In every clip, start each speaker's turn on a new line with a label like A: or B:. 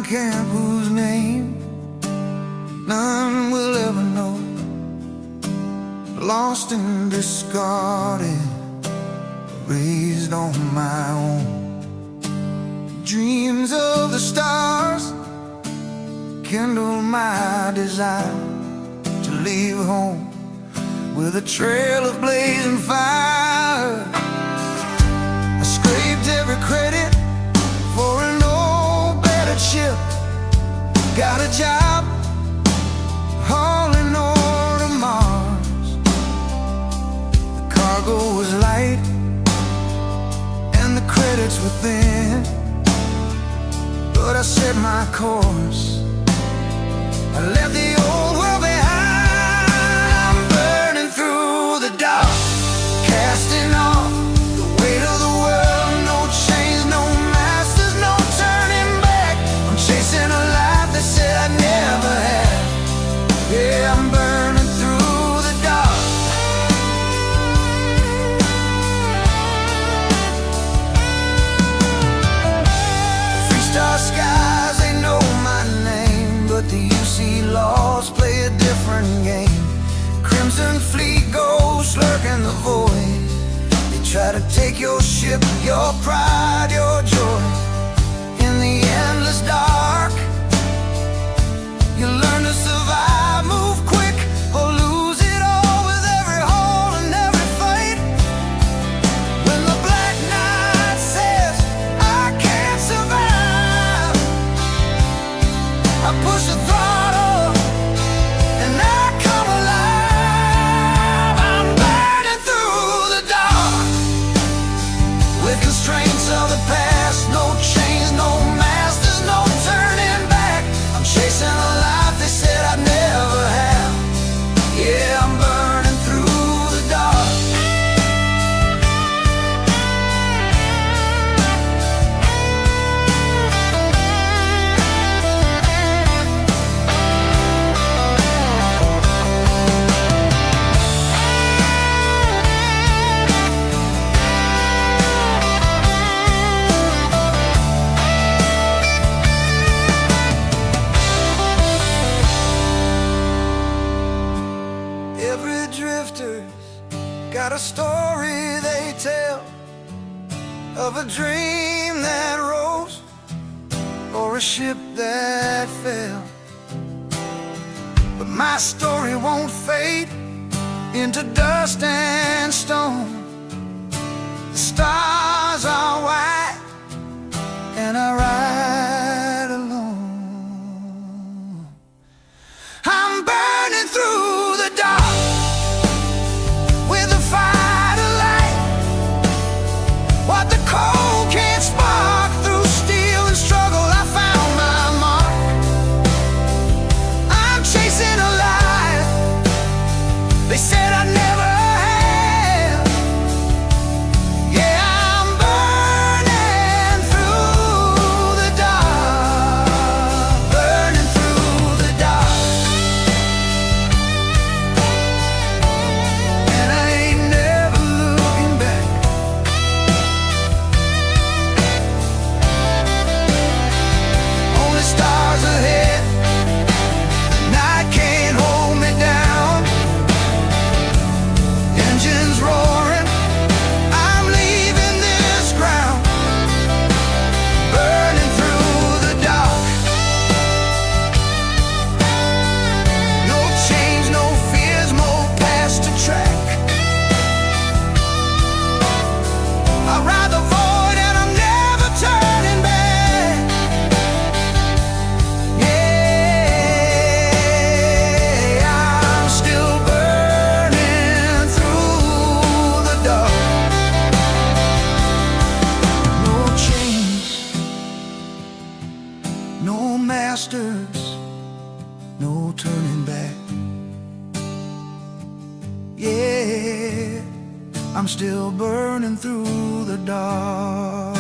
A: camp whose name none will ever know, lost and discarded, raised on my own. Dreams of the stars kindle my desire to leave home with a trail of blazing fire. I scraped every credit for an old battered ship, got a job hauling ore to Mars. The cargo was light and the credits were thin, but I set my course. I left the old world behind. I'm burning through the dark, casting off the weight of the world. No chains, no masters, no turning back. I'm chasing a life that said I'd never have. Yeah, I'm burning through the dark. Freestar skies, they know my name, but the UC laws play a different game. Crimson fleet ghosts lurk in the void. They try to take your ship, your pride, your joy. In the endless dark, you learn to survive, move quick, or lose it all with every hole and every fight. When the black night says I can't survive, I push the throttle and I come alive. I'm burning through the dark with constraints of the past. No chains, no masters, no turning back. I'm chasing a life they said I'd never have. Yeah, I'm burning through the dark. Every drifter's got a story they tell, of a dream that rose or a ship that fell. But my story won't fade into dust and stone. The stars are white and I ride alone. I'm burning through the dark with a fire to light what the cold can't spark. Through steel and struggle I found my mark. I'm chasing a life they said I'd never have. Yeah, I'm burning through the dark, burning through the dark. And I ain't never looking back. Only stars ahead, the night can't hold me down. Engines roaring, I'm leaving this ground. Burning through the dark. No change, no fears, more past to track. I ride the void and I'm never turning back. Yeah, I'm still burning through the dark. No chains, no masters, no turning back. Yeah, I'm still burning through the dark.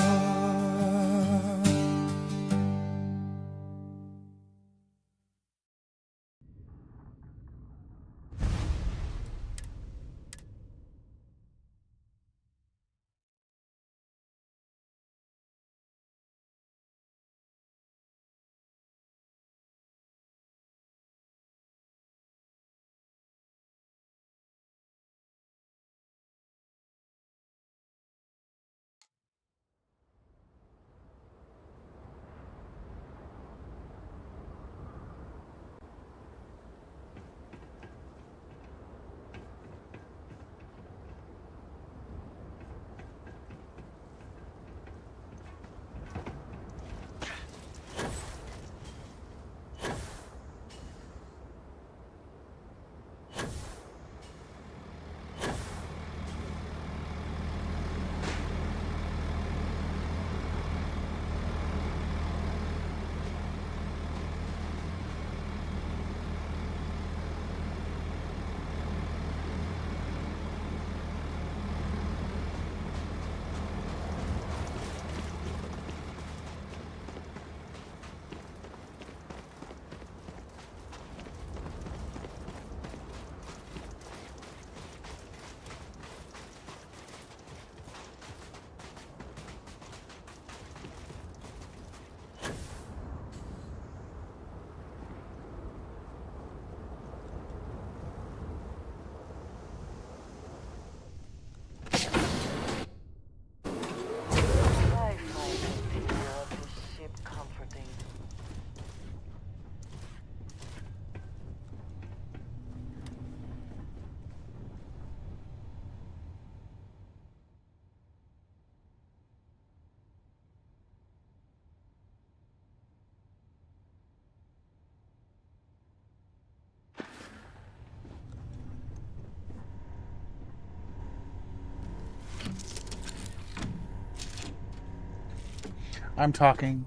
B: I'm talking.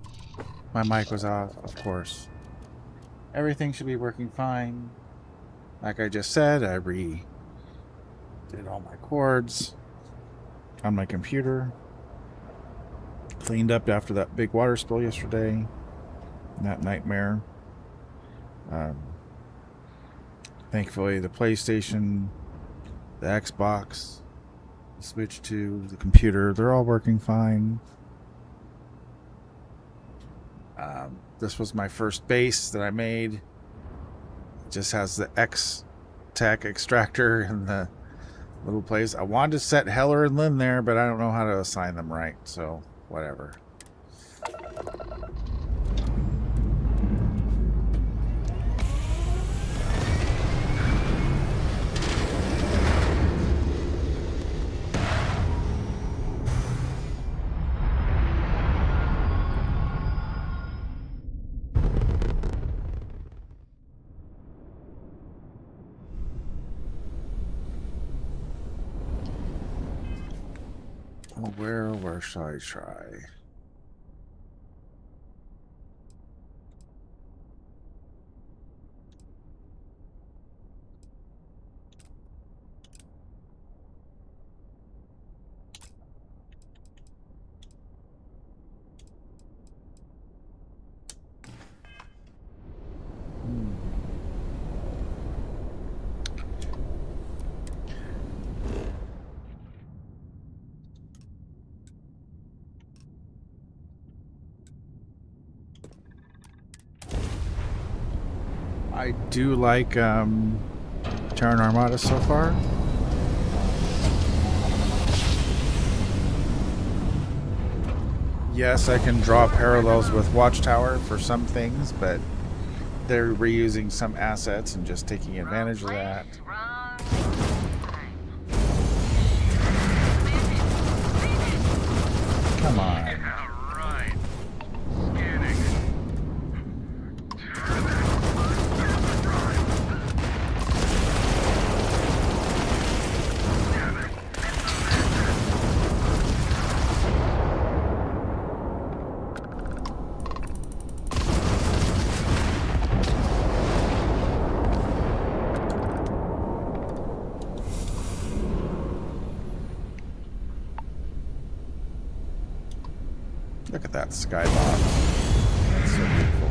B: My mic was off, of course. Everything should be working fine. Like I just said, I redid all my cords on my computer. Cleaned up after that big water spill yesterday. That nightmare. Thankfully, the PlayStation, the Xbox, the Switch 2, the computer, they're all working fine. This was my first base that I made. It just has the X-Tech extractor and the little place. I wanted to set Heller and Lynn there, but I don't know how to assign them right, so whatever. Where shall I try? I do like Terran Armada so far. Yes, I can draw parallels with Watchtower for some things, but they're reusing some assets and just taking advantage of that. Come on. Look at that skybot. That's so beautiful.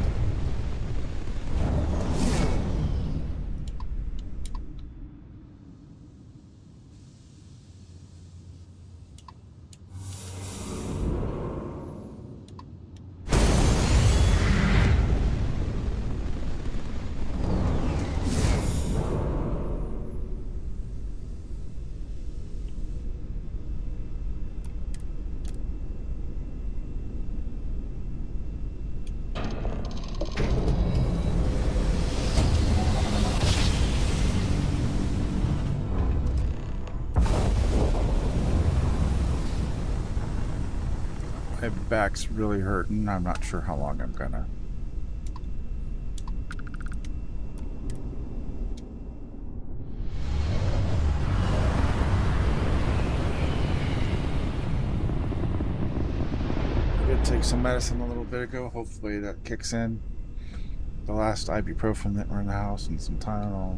B: My back's really hurting. I'm not sure how long I'm gonna. I did take some medicine a little bit ago. Hopefully that kicks in. The last ibuprofen that were in the house and some Tylenol.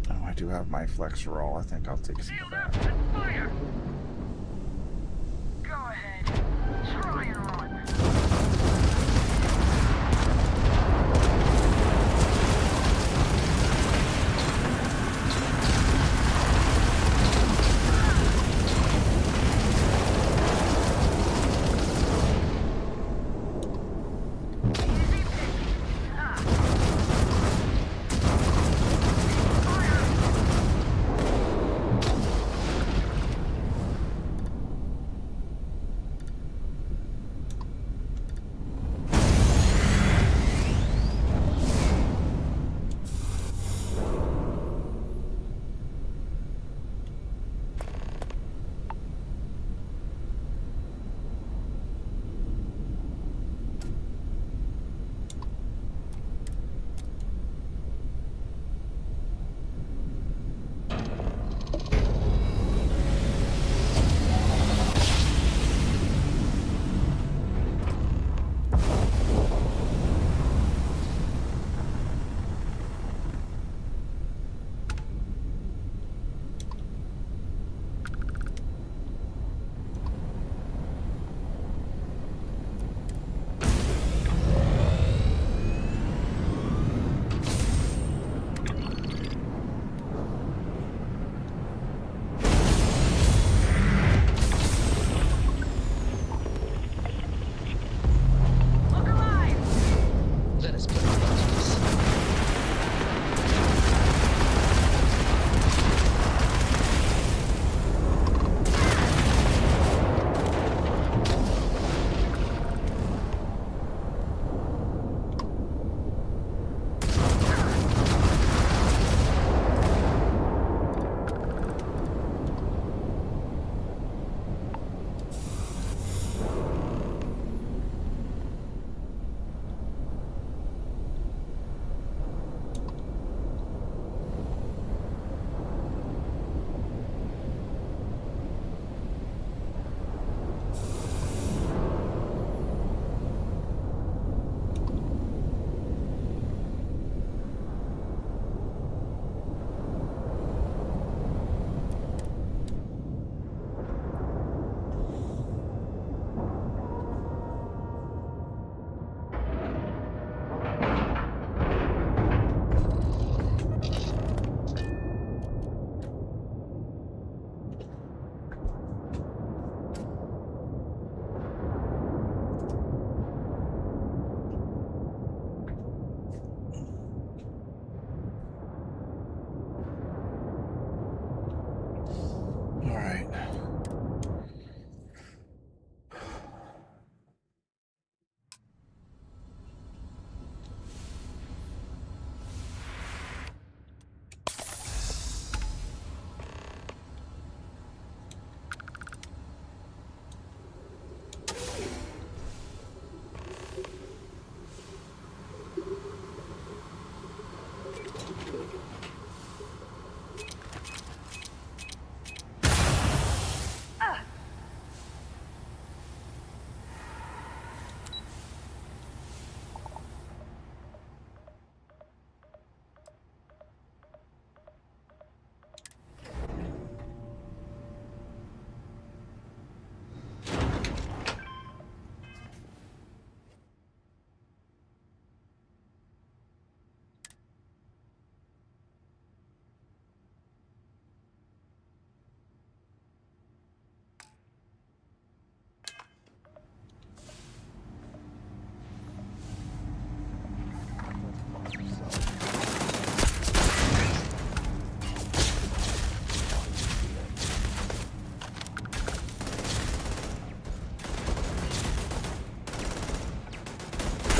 B: Oh, I do have my Flexerol. I think I'll take some of that.
C: Go ahead. Try and run.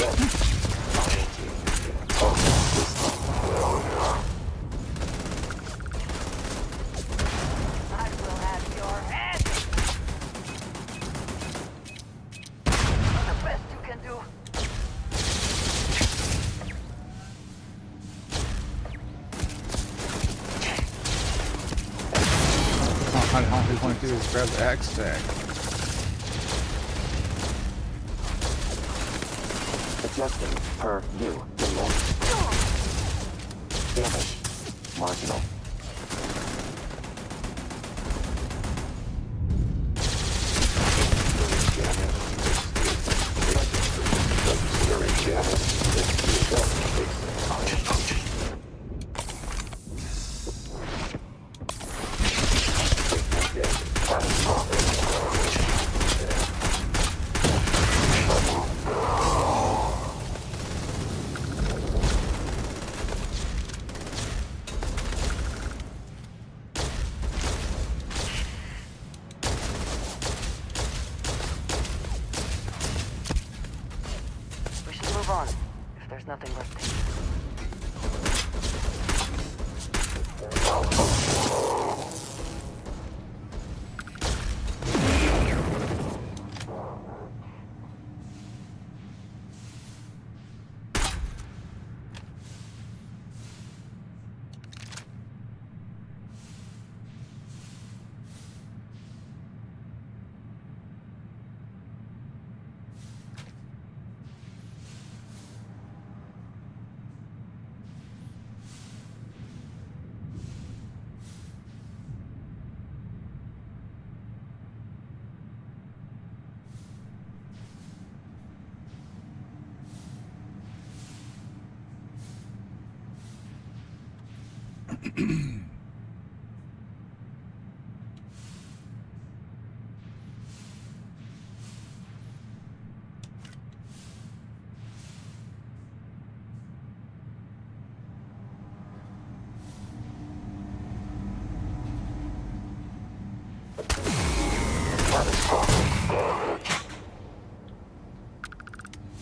C: I will have your head. The best you can do.
B: All we want to do is grab the X tag.
D: Adjusting per new remote. Damage. Marginal.
C: We should move on, if there's nothing left to do.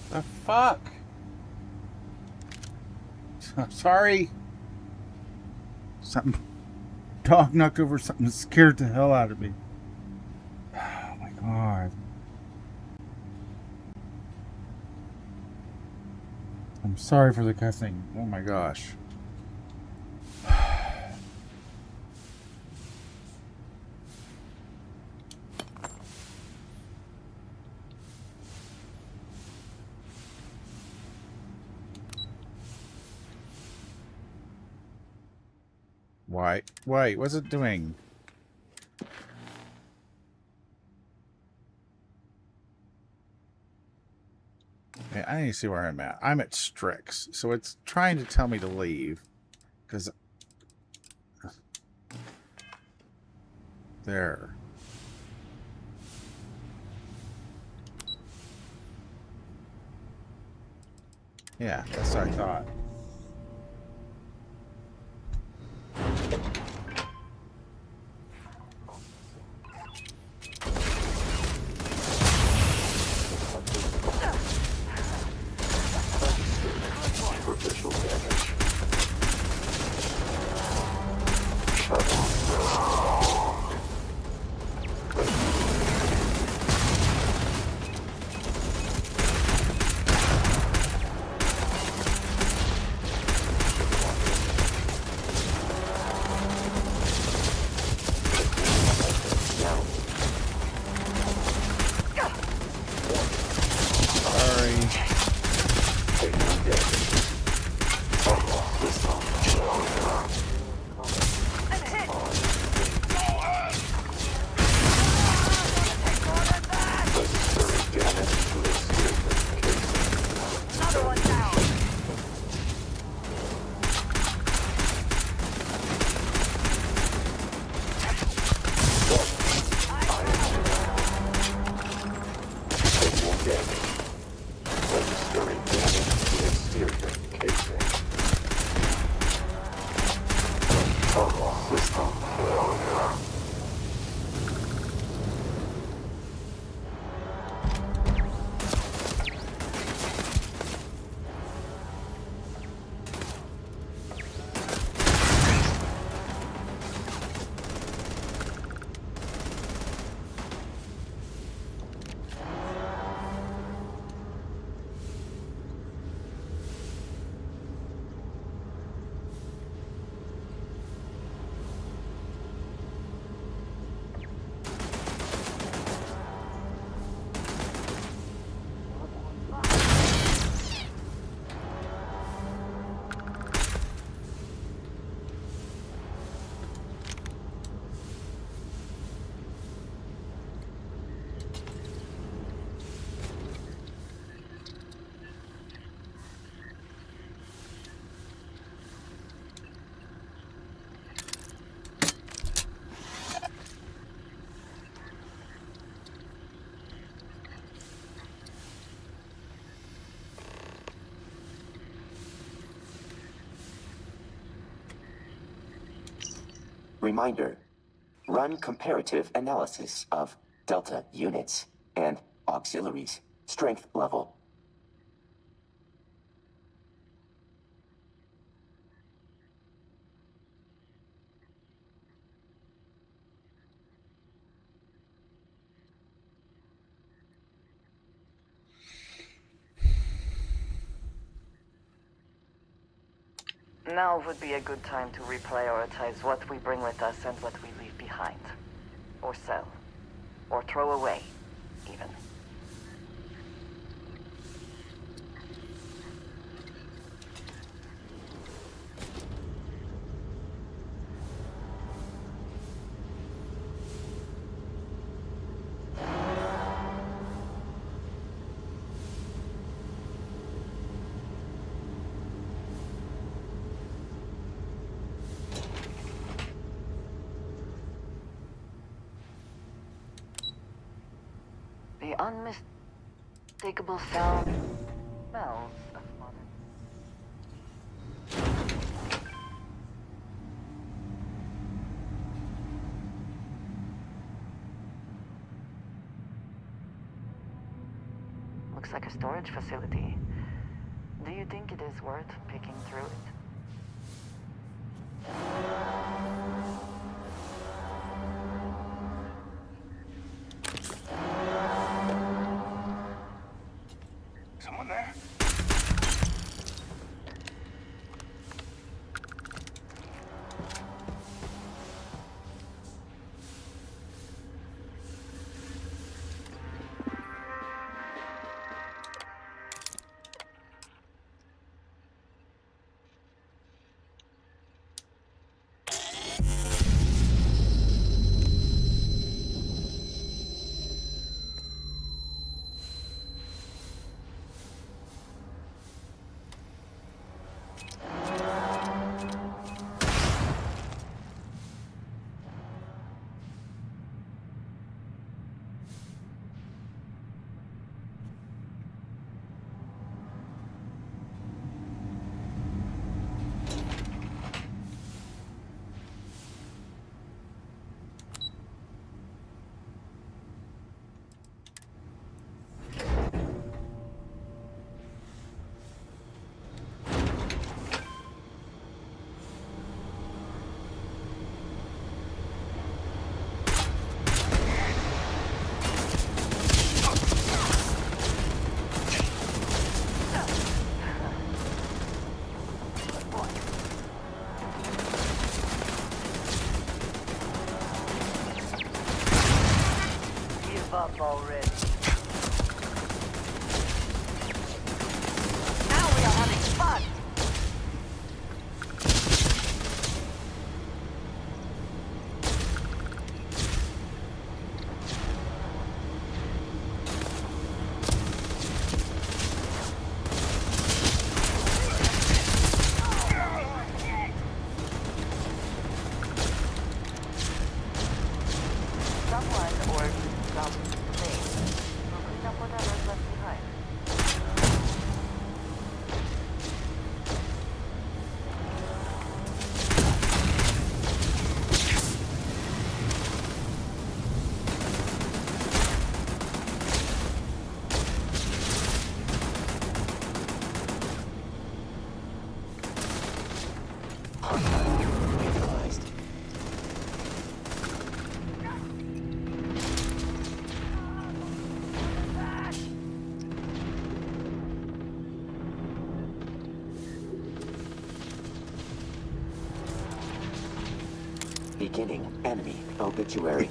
B: The fuck? Sorry. Something. Dog knocked over something that scared the hell out of me. Oh my god. I'm sorry for the cussing. Oh my gosh. Why? Wait, what's it doing? Okay, I need to see where I'm at. I'm at Strix, so it's trying to tell me to leave. Because... There. Yeah, that's what I thought.
D: Reminder. Run comparative analysis of Delta units and auxiliaries. Strength level.
C: Now would be a good time to reprioritize what we bring with us and what we leave behind. Or sell. Or throw away, even. The unmistakable sound smells of modern. Looks like a storage facility. Do you think it is worth picking through it?
E: Someone there? Up already. Now we are having fun. Someone or something will clean up whatever's left behind.
D: Neutralized. Beginning enemy obituary.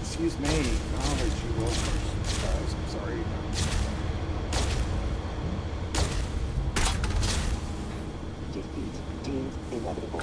B: Excuse me. I'll let you go first, guys. I'm sorry.
D: Defeat Team inevitable.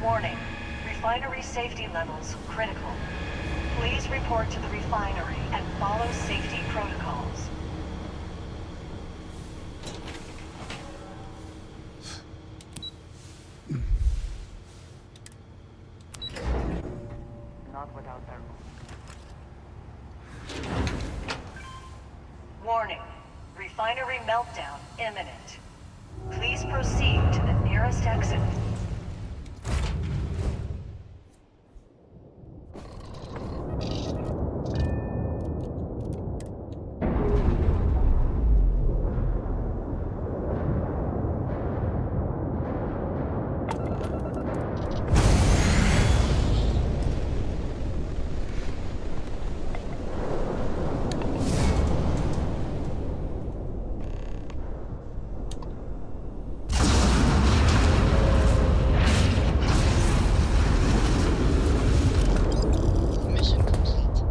F: Warning. Refinery safety levels critical. Please report to the refinery and follow safety protocols.
C: Not without their...
F: Warning. Refinery meltdown imminent. Please proceed to the nearest exit.
G: Mission complete.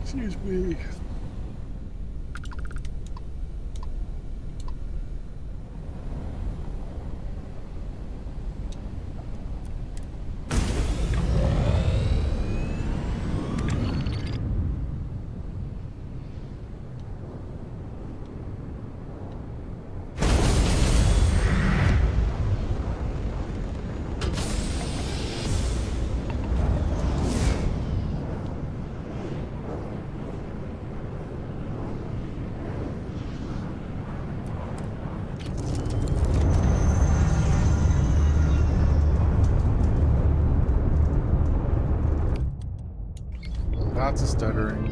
B: Excuse me. Lots of stuttering.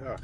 B: Ugh.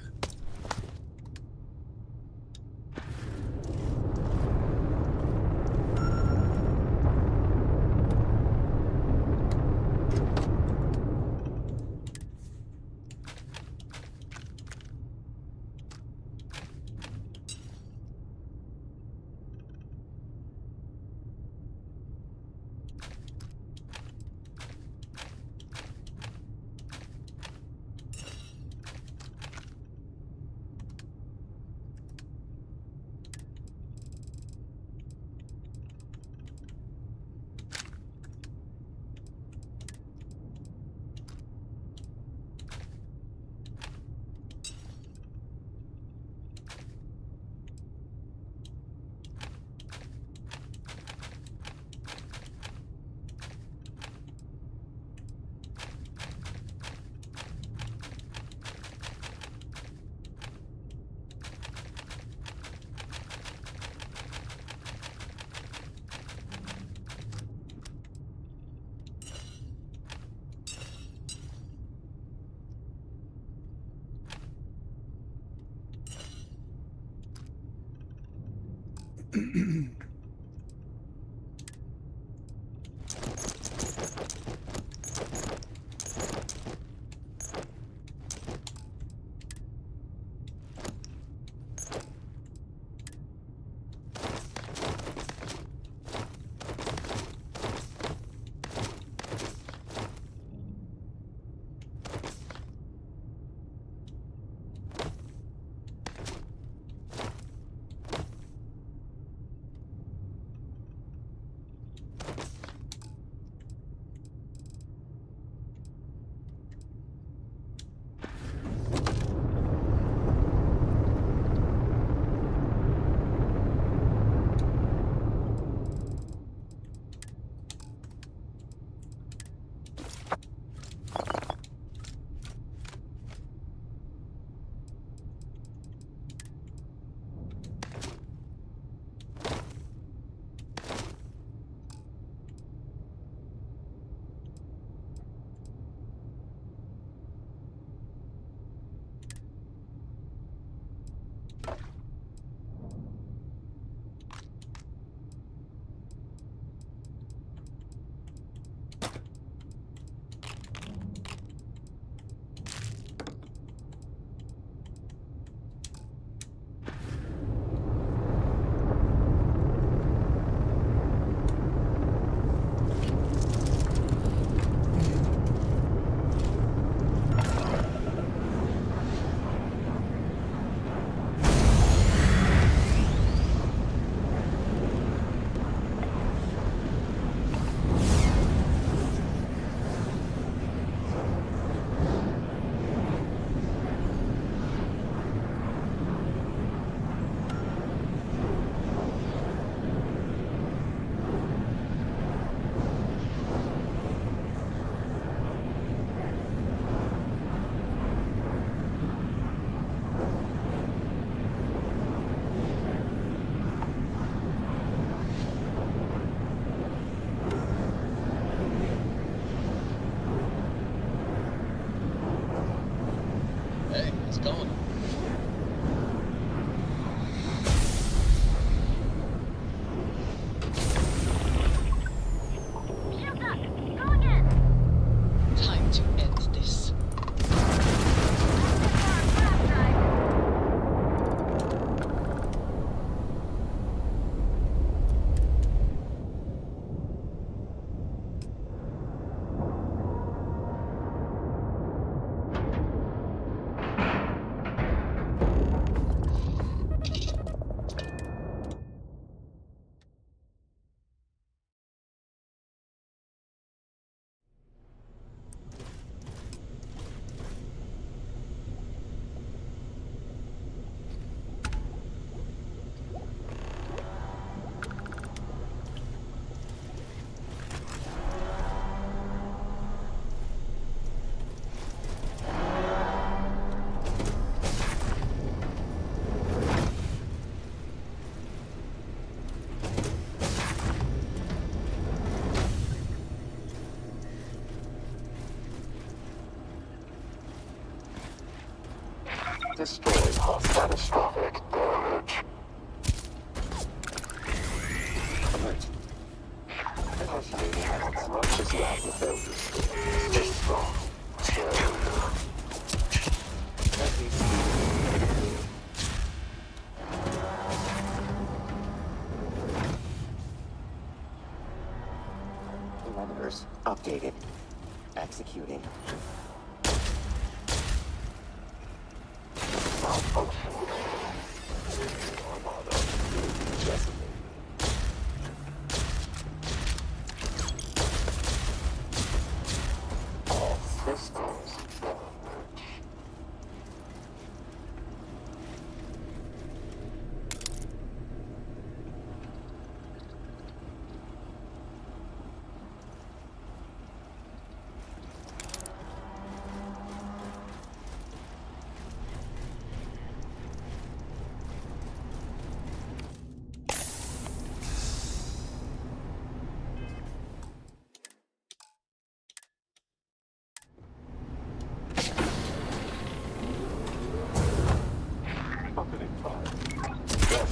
D: destroyed cause catastrophic damage. Alert. Initiating conscious rapid failure. Just wrong. Parameters updated. Executing. Malfunction. Armada. Decimated. All systems. Opening fire. Yes.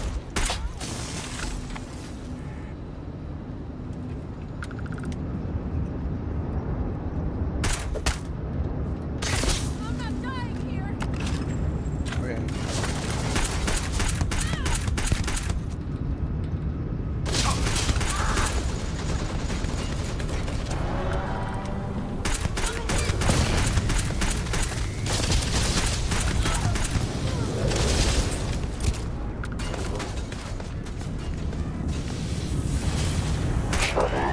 B: Okay.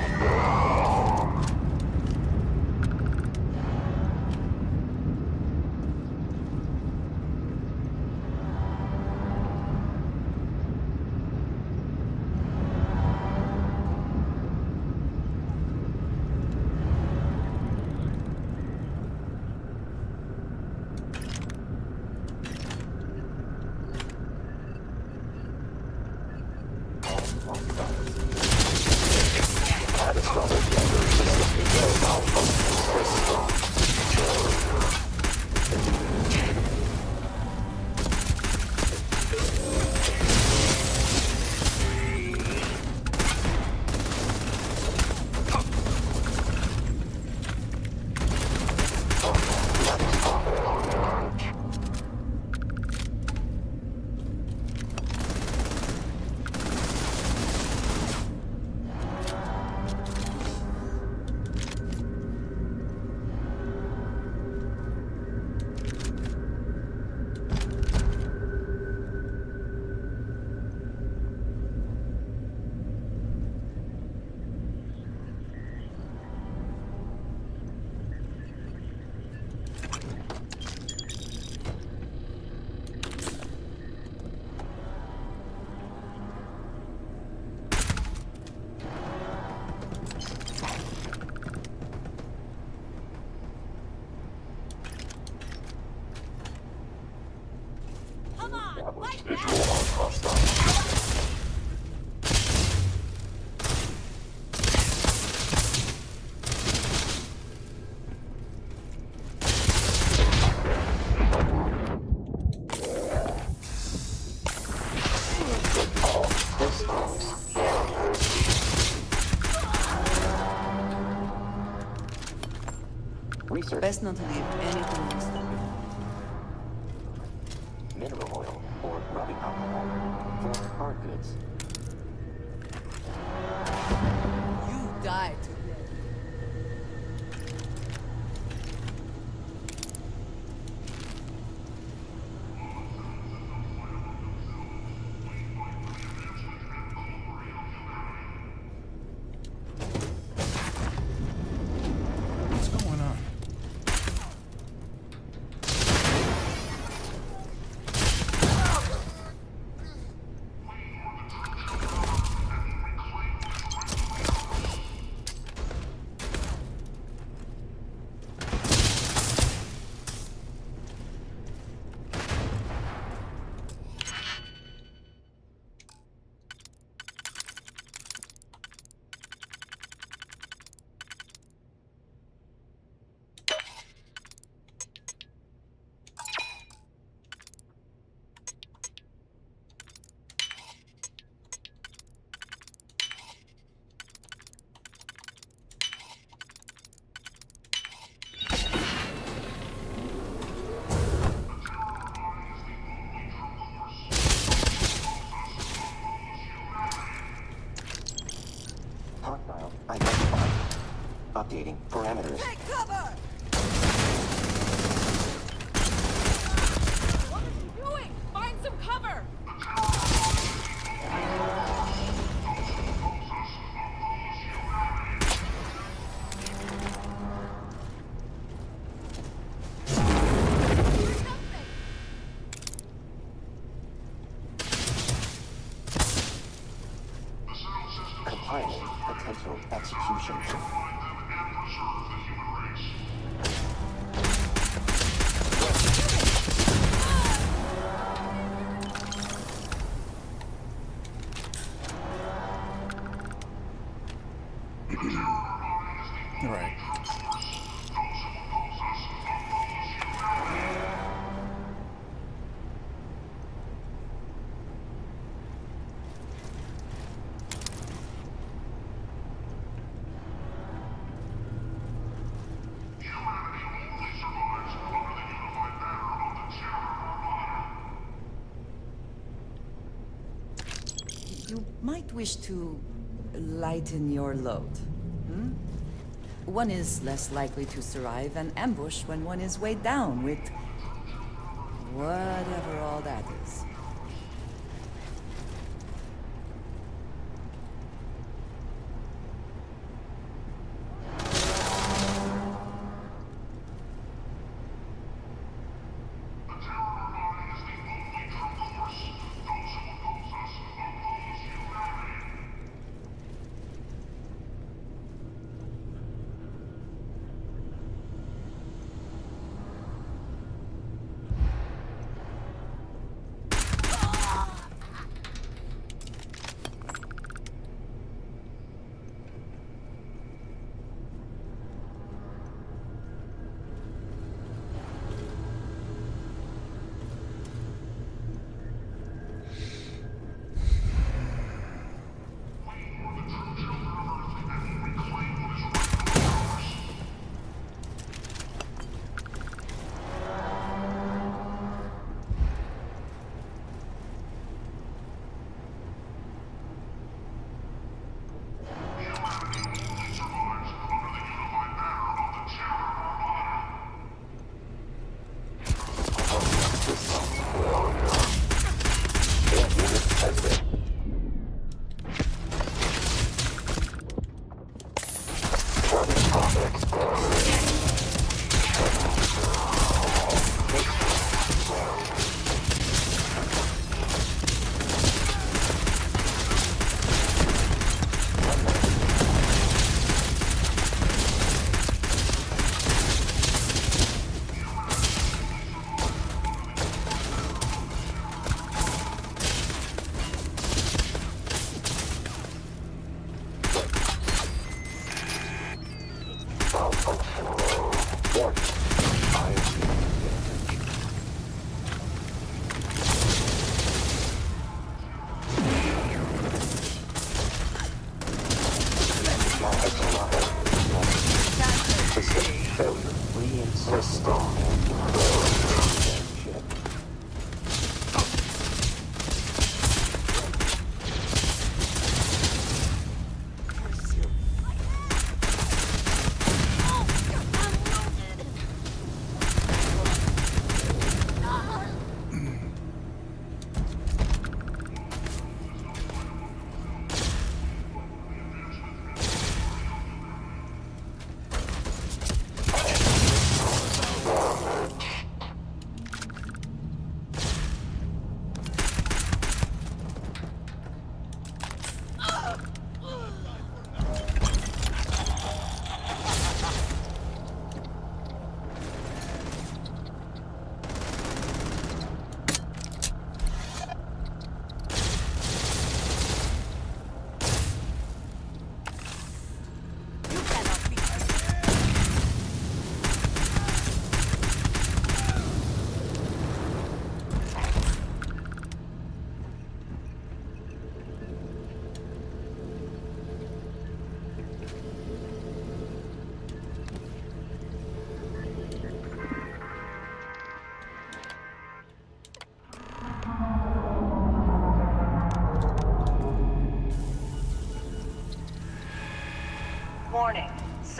D: Research.
H: Best not to leave anything unstudied.
D: Mineral oil or rubbing alcohol for hard goods.
H: You died today.
B: What's going on?
D: Updating parameters.
H: Take cover!
E: What are you doing? Find some cover!
D: Compiling potential execution.
B: All right.
H: You might wish to lighten your load. Hmm? One is less likely to survive an ambush when one is weighed down with whatever all that is.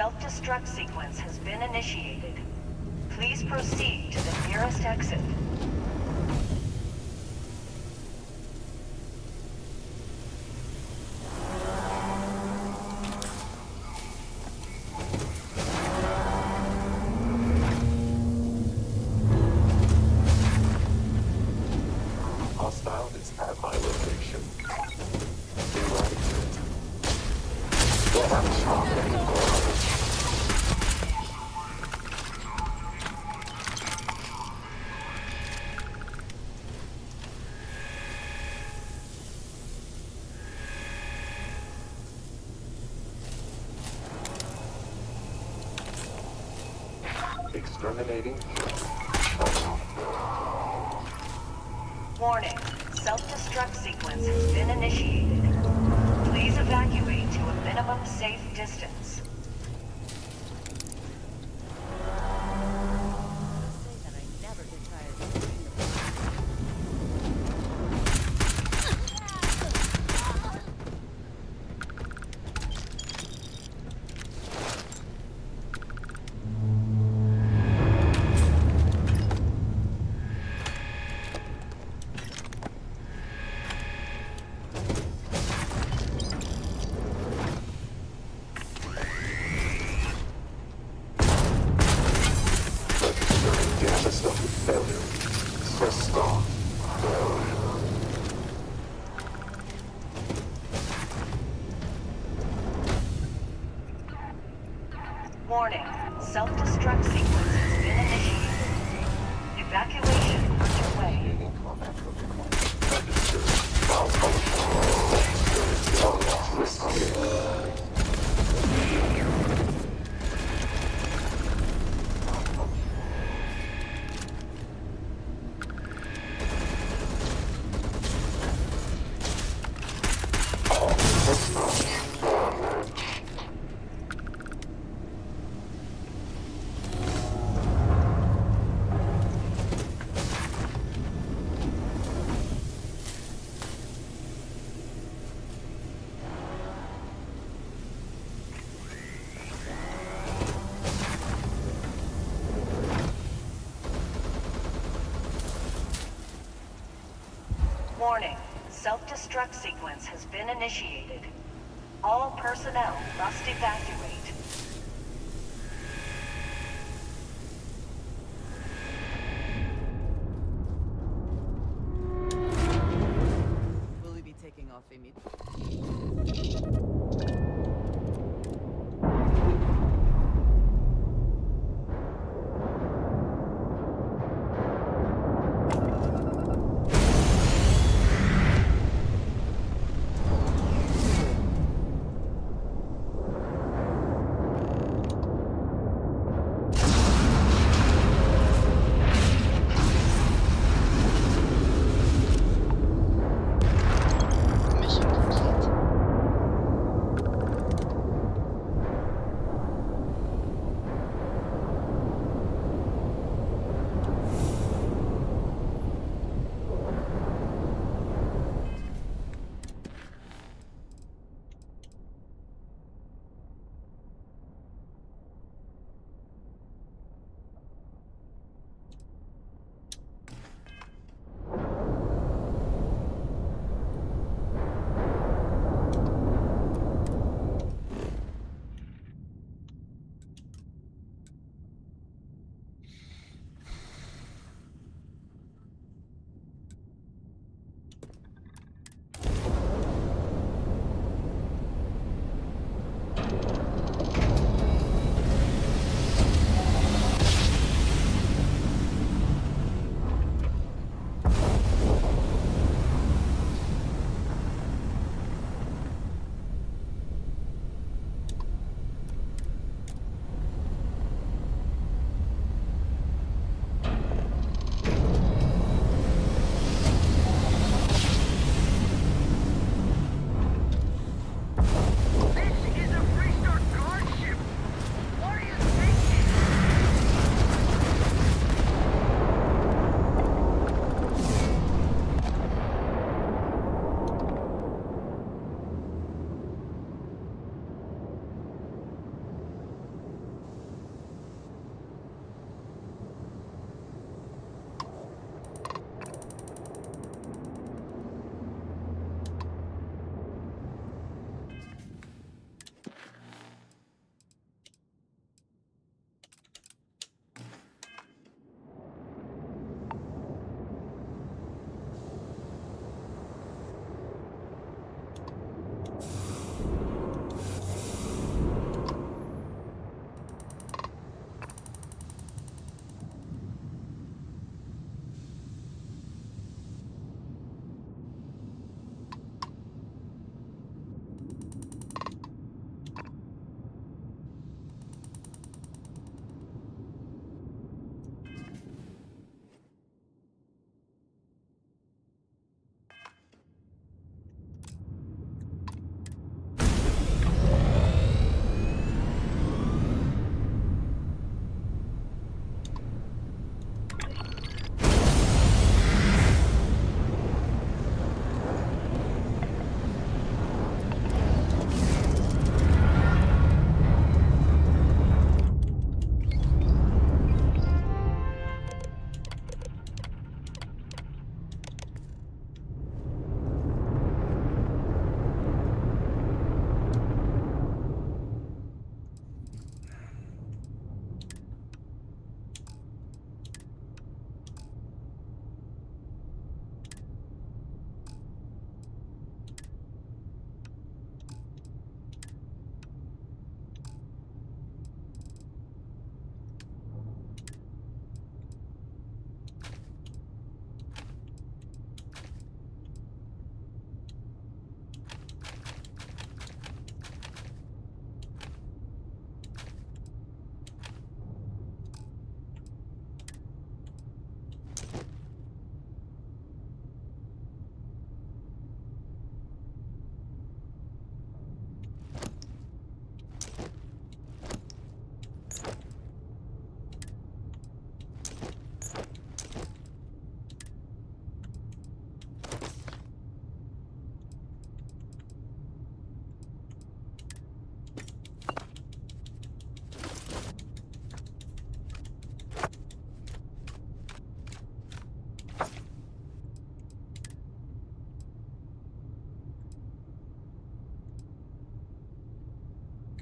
F: Self-destruct sequence has been initiated. Please proceed to the nearest exit.
D: Hostile is at my location. Eradicate. We'll have a shot at it. Exterminating.
F: Warning. Self-destruct sequence has been initiated. Please evacuate to a minimum safe distance.
D: Catastrophic failure. System failure.
F: Warning. Self-destruct sequence has been initiated. Evacuation underway.
D: Needing combat protocol. Understood. Malfunction. Risky.
F: Warning. Self-destruct sequence has been initiated. All personnel must evacuate.
H: Will we be taking off immediately?
G: Mission complete.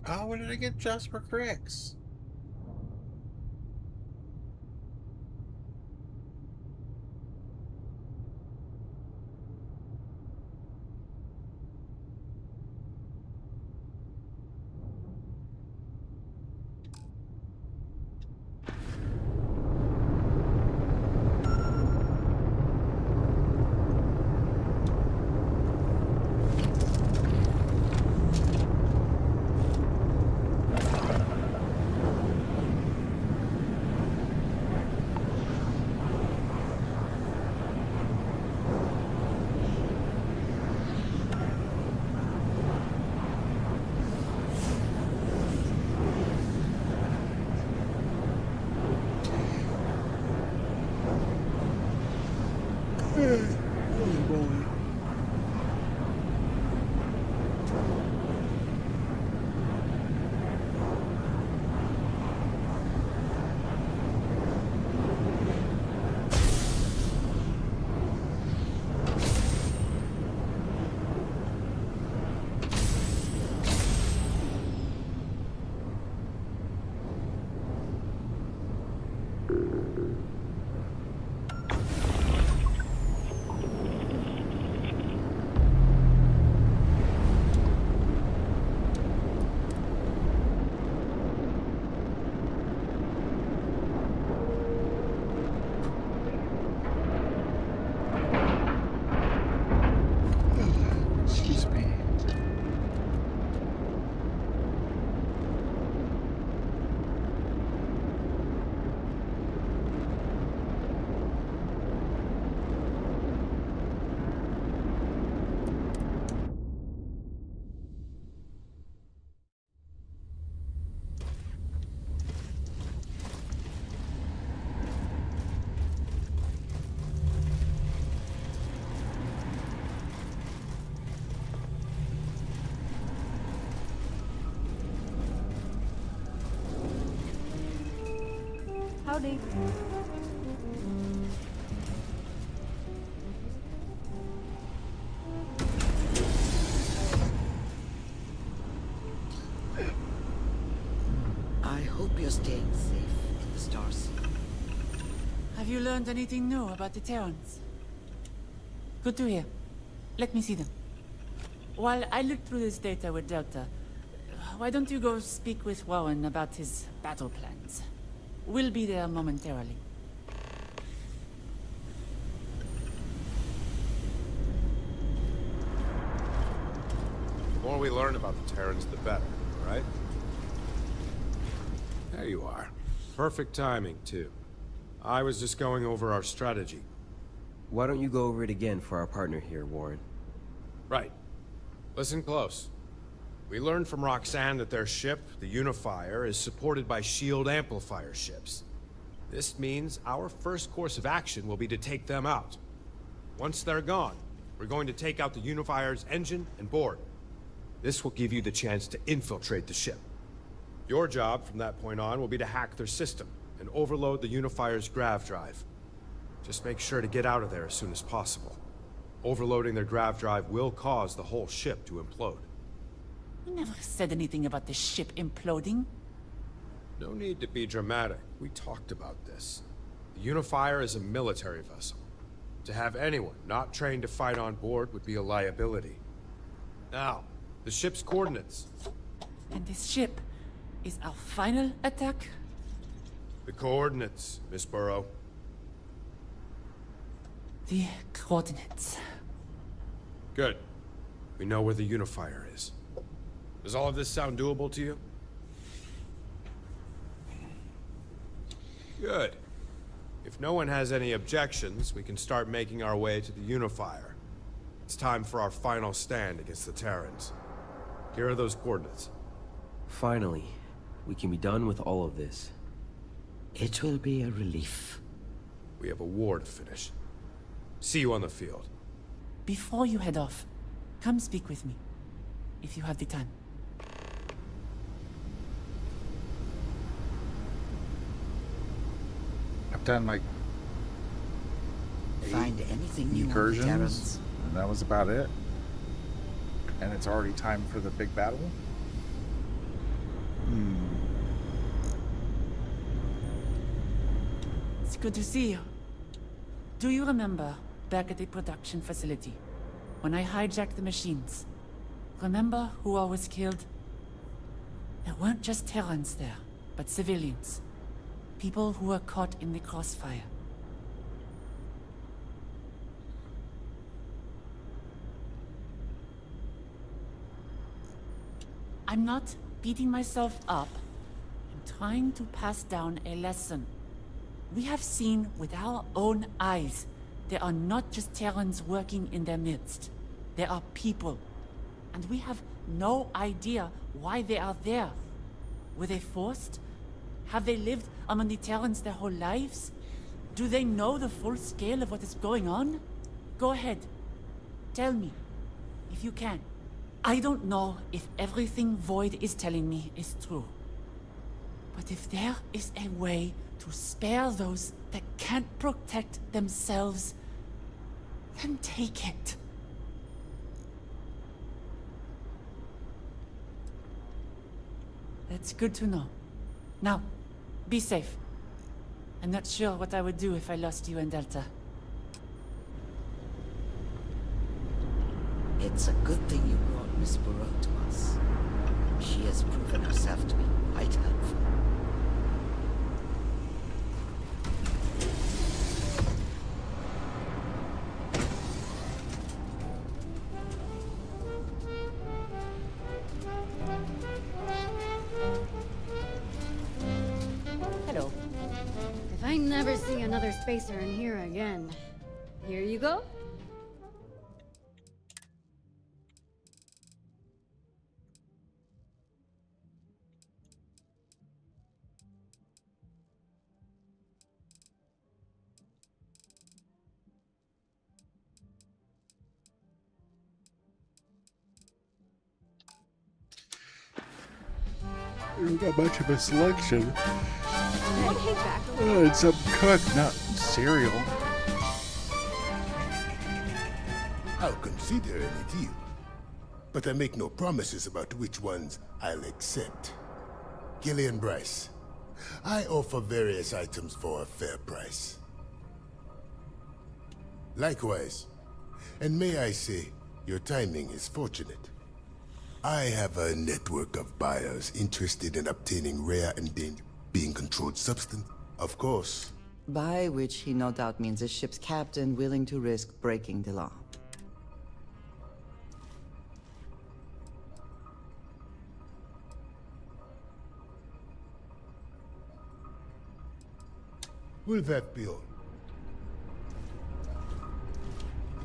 B: Oh, where did I get Jasper Cricks? Excuse me.
E: Howdy.
I: I hope you're staying safe in the stars.
J: Have you learned anything new about the Terrans? Good to hear. Let me see them. While I look through this data with Delta, why don't you go speak with Warren about his battle plans? We'll be there momentarily.
K: The more we learn about the Terrans, the better, right? There you are. Perfect timing, too. I was just going over our strategy.
L: Why don't you go over it again for our partner here, Warren?
K: Right. Listen close. We learned from Roxanne that their ship, the Unifier, is supported by shield amplifier ships. This means our first course of action will be to take them out. Once they're gone, we're going to take out the Unifier's engine and board. This will give you the chance to infiltrate the ship. Your job from that point on will be to hack their system and overload the Unifier's grav drive. Just make sure to get out of there as soon as possible. Overloading their grav drive will cause the whole ship to implode.
J: We never said anything about the ship imploding.
K: No need to be dramatic. We talked about this. The Unifier is a military vessel. To have anyone not trained to fight on board would be a liability. Now, the ship's coordinates.
J: And this ship is our final attack?
K: The coordinates, Miss Burrow.
J: The coordinates.
K: Good. We know where the Unifier is. Does all of this sound doable to you? Good. If no one has any objections, we can start making our way to the Unifier. It's time for our final stand against the Terrans. Here are those coordinates.
L: Finally, we can be done with all of this.
I: It will be a relief.
K: We have a war to finish. See you on the field.
J: Before you head off, come speak with me, if you have the time.
B: I've done like
I: Find anything new on the
B: incursions,
I: Terrans?
B: and that was about it. And it's already time for the big battle.
J: It's good to see you. Do you remember back at the production facility when I hijacked the machines? Remember who all was killed? There weren't just Terrans there, but civilians. People who were caught in the crossfire. I'm not beating myself up. I'm trying to pass down a lesson. We have seen with our own eyes there are not just Terrans working in their midst. There are people. And we have no idea why they are there. Were they forced? Have they lived among the Terrans their whole lives? Do they know the full scale of what is going on? Go ahead. Tell me, if you can. I don't know if everything Void is telling me is true. But if there is a way to spare those that can't protect themselves, then take it. That's good to know. Now, be safe. I'm not sure what I would do if I lost you in Delta.
I: It's a good thing you brought Miss Burrow to us. She has proven herself to be quite helpful.
M: Hello. If I never see another spacer in here again, here you go.
B: We got much of a selection.
M: Hey, back.
B: It's some cooked, not cereal.
N: I'll consider any deal, but I make no promises about which ones I'll accept. Gillian Bryce, I offer various items for a fair price. Likewise, and may I say, your timing is fortunate. I have a network of buyers interested in obtaining rare and being controlled substance. Of course.
H: By which he no doubt means a ship's captain willing to risk breaking the law.
N: Will that be all?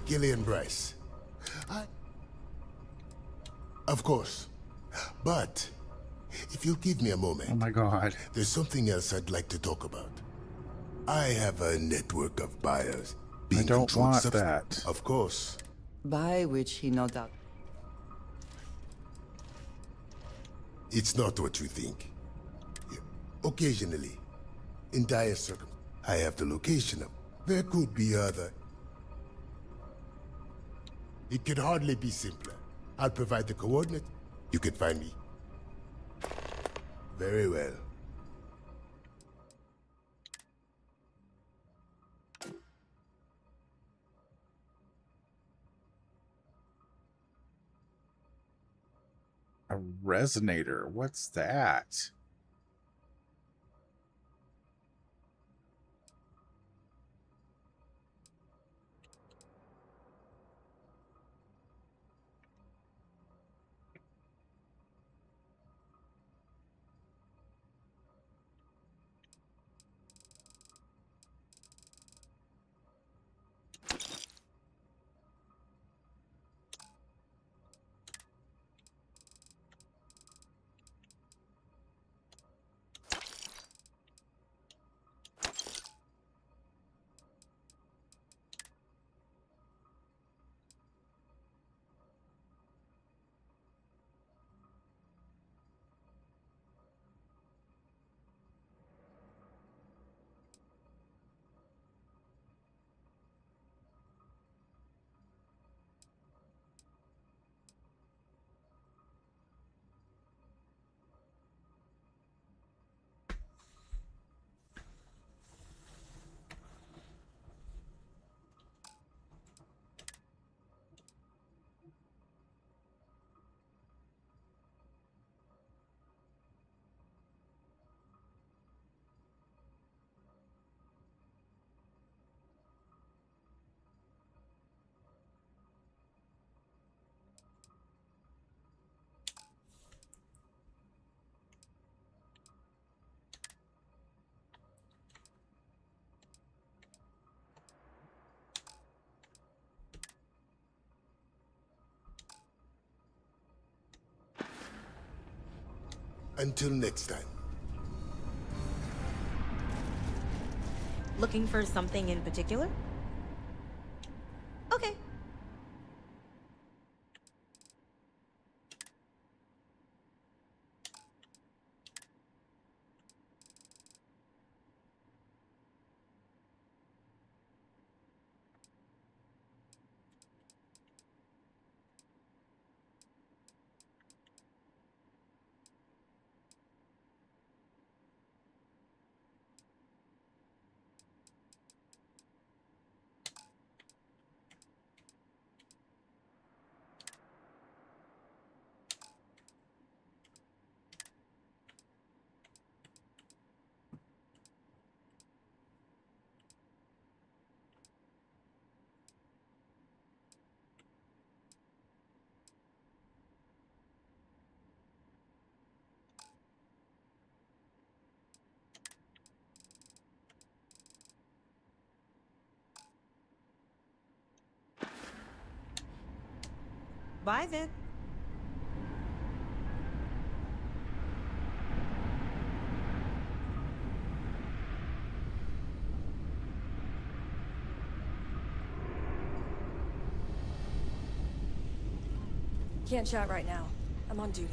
N: Gillian Bryce. Of course. But, if you'll give me a moment...
B: Oh my god.
N: There's something else I'd like to talk about. I have a network of buyers.
B: I don't want that.
N: Of course.
H: By which he no doubt...
N: It's not what you think. Occasionally, in dire circumstances, I have the location of... There could be other... It could hardly be simpler. I'll provide the coordinate. You can find me. Very well.
B: A resonator? What's that?
N: Until next time.
O: Looking for something in particular? Okay. Bye then.
P: Can't chat right now. I'm on duty.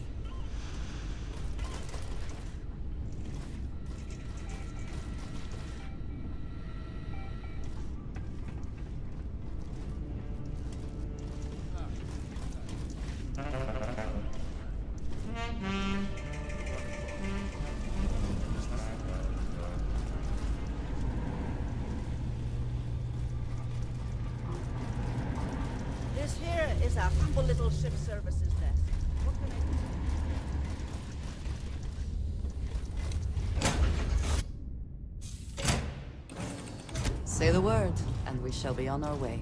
I: This here is our humble little ship services desk. What can I do?
H: Say the word, and we shall be on our way.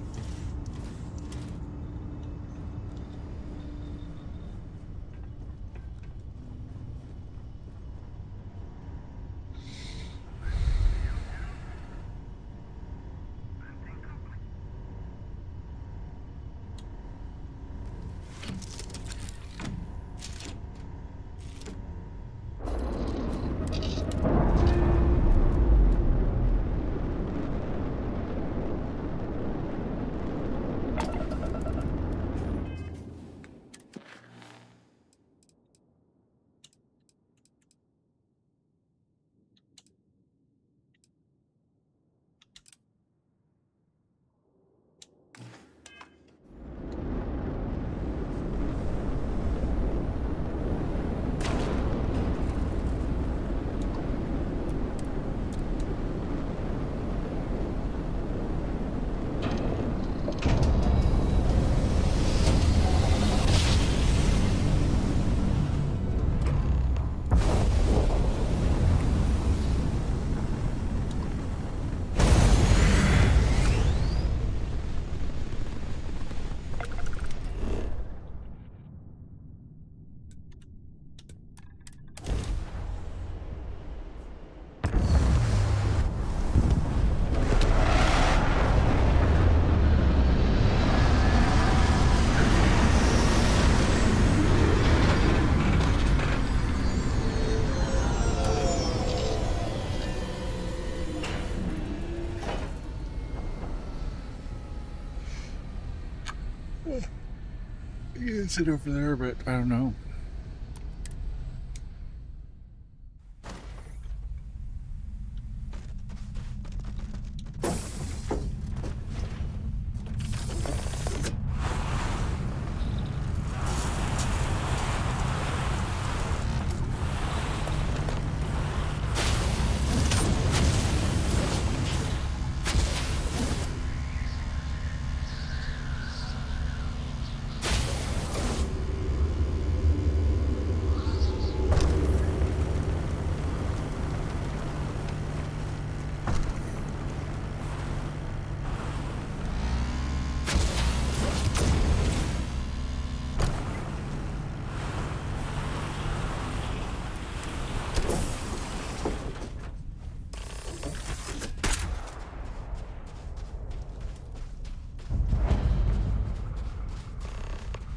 B: You can sit over there, but I don't know.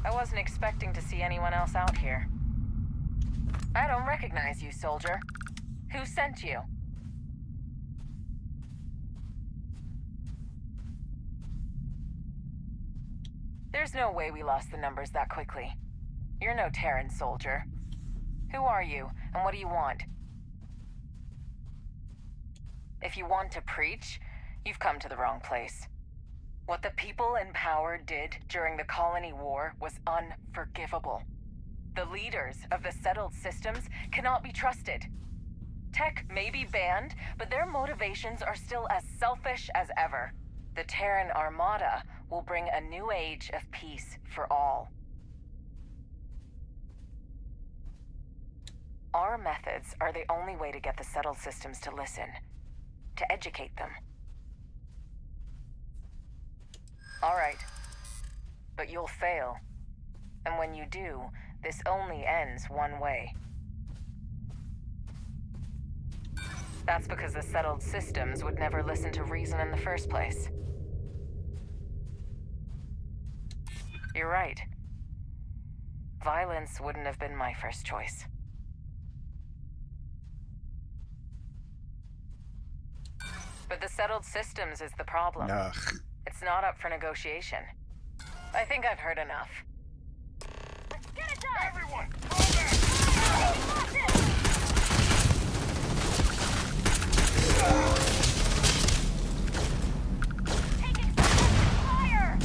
C: I wasn't expecting to see anyone else out here.
O: I don't recognize you, soldier. Who sent you? There's no way we lost the numbers that quickly. You're no Terran soldier. Who are you, and what do you want? If you want to preach, you've come to the wrong place. What the people in power did during the Colony War was unforgivable. The leaders of the settled systems cannot be trusted. Tech may be banned, but their motivations are still as selfish as ever. The Terran Armada will bring a new age of peace for all. Our methods are the only way to get the settled systems to listen, to educate them. All right, but you'll fail. And when you do, this only ends one way. That's because the settled systems would never listen to reason in the first place. You're right. Violence wouldn't have been my first choice. But the settled systems is the problem.
B: Ugh.
O: It's not up for negotiation. I think I've heard enough. Let's get it done! Everyone, fall back! Taking fire!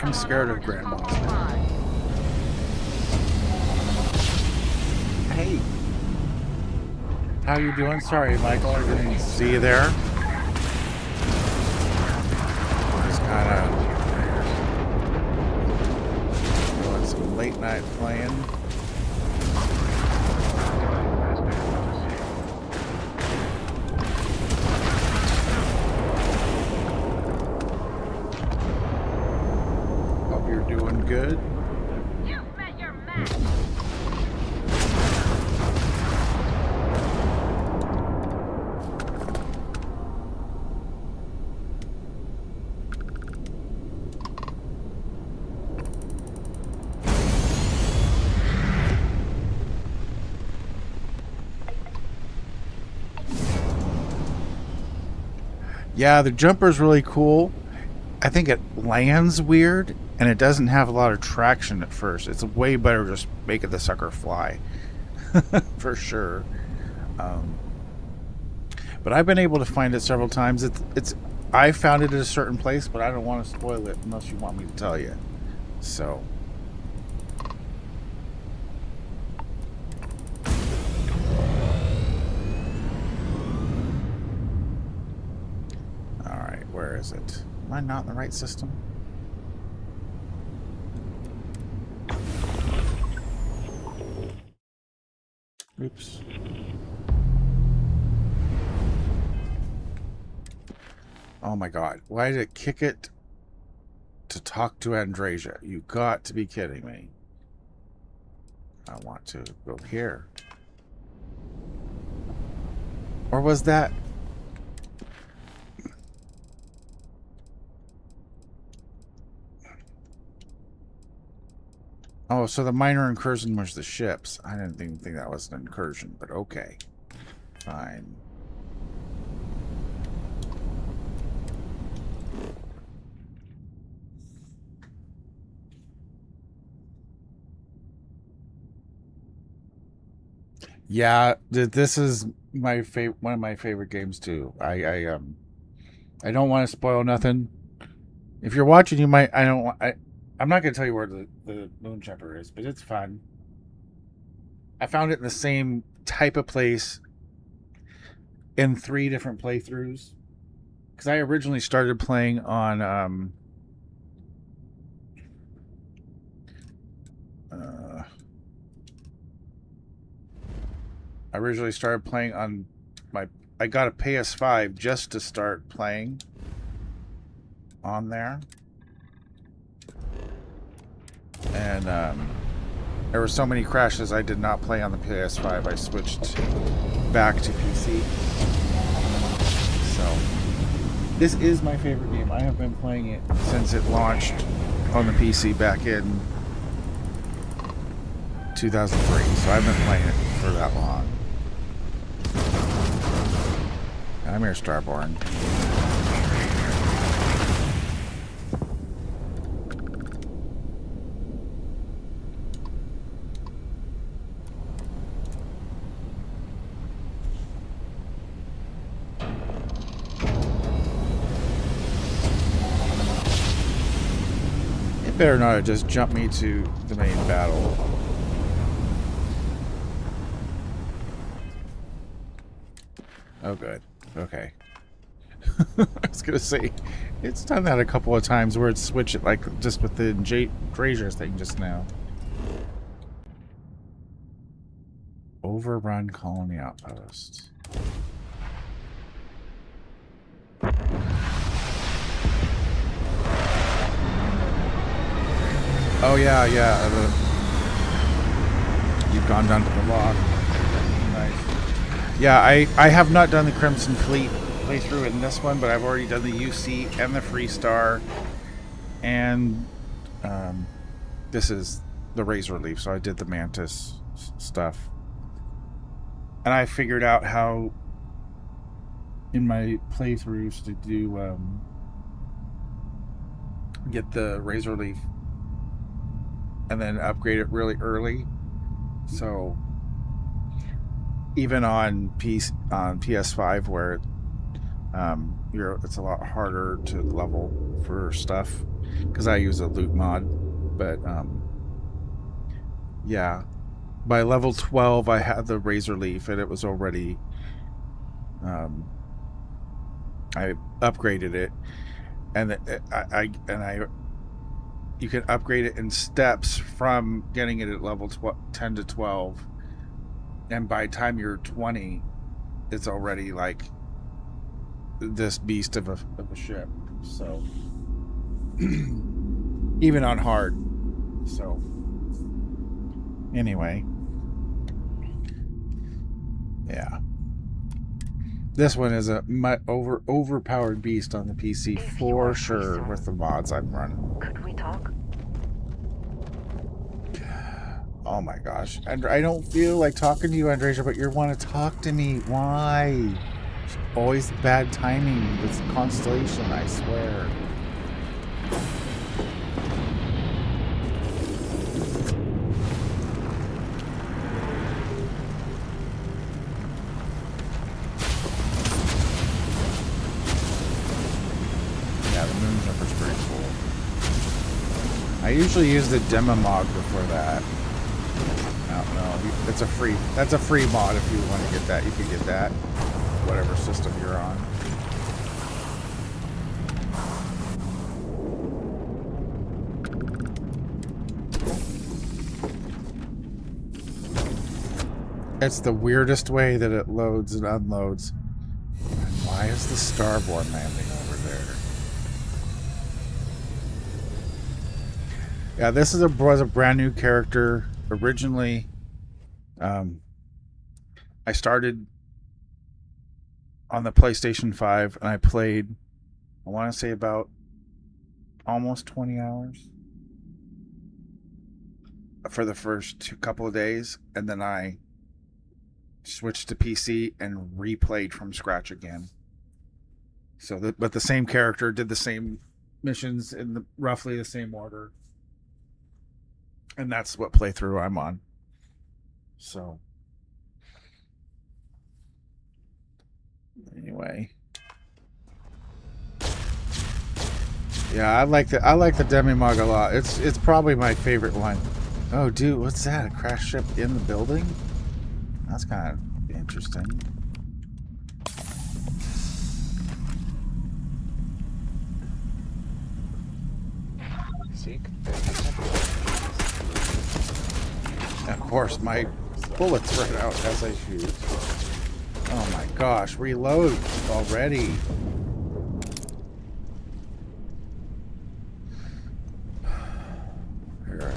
B: I'm scared of Grandma. Hey. How you doing? Sorry, Michael, I didn't see you there. Just kind of doing some late night playing. Hope you're doing good.
O: You've met your match.
B: Yeah, the jumper's really cool. I think it lands weird, and it doesn't have a lot of traction at first. It's way better just making the sucker fly. For sure. But I've been able to find it several times. I found it at a certain place, but I don't want to spoil it unless you want me to tell you. So... where is it? Am I not in the right system? Oops. Oh my god. Why did it kick it to talk to Andrasia? You got to be kidding me. I want to go here. Or was that... Oh, so the minor incursion was the ships. I didn't even think that was an incursion, but okay. Fine. Yeah, this is my one of my favorite games too. I don't want to spoil nothing. If you're watching, you might. I'm not going to tell you where the moon jumper is, but it's fun. I found it in the same type of place in 3 different playthroughs. Because I originally started playing on I got a PS5 just to start playing on there. And there were so many crashes I did not play on the PS5. I switched back to PC. So this is my favorite game. I have been playing it since it launched on the PC back in 2003. So I've been playing it for that long. I'm here, Starborn. It better not have just jumped me to the main battle. Oh, good. Okay. I was gonna say, it's done that a couple of times where it's switched it, like just with the Fraser thing just now. Overrun colony outpost. Oh yeah, yeah. You've gone down to the lock. Nice. Yeah, I have not done the Crimson Fleet playthrough in this one, but I've already done the UC and the Freestar, and this is the Razor Leaf, so I did the Mantis stuff. And I figured out how, in my playthroughs, to do get the Razor Leaf and then upgrade it really early. So even on PS5 where it's a lot harder to level for stuff because I use a loot mod, but yeah, by level 12 I had the Razor Leaf and it was already I upgraded it, and you can upgrade it in steps from getting it at level 10 to 12, and by the time you're 20 it's already like this beast of a ship. So even on hard. So anyway, yeah, this one is a overpowered beast on the PC for sure with the mods I'm running.
C: Could we talk?
B: Oh my gosh. And I don't feel like talking to you, Andreja, but you want to talk to me. Why? It's always bad timing with Constellation, I swear. Yeah, the moon jumper's pretty cool. I usually use the demo mod before that. I don't know. That's a free mod if you want to get that. You can get that. Whatever system you're on. It's the weirdest way that it loads and unloads. And why is the Starborn landing over there? Yeah, this was a brand new character originally I started on the PlayStation 5 and I played, I want to say about almost 20 hours for the first couple of days, and then I switched to PC and replayed from scratch again. So, but the same character did the same missions in roughly the same order, and that's what playthrough I'm on. So, anyway, yeah, I like the Demimog a lot. It's probably my favorite one. Oh, dude, what's that? A crash ship in the building? That's kind of interesting. Of course, my bullets run out as I shoot. Oh my gosh, reload already. Here.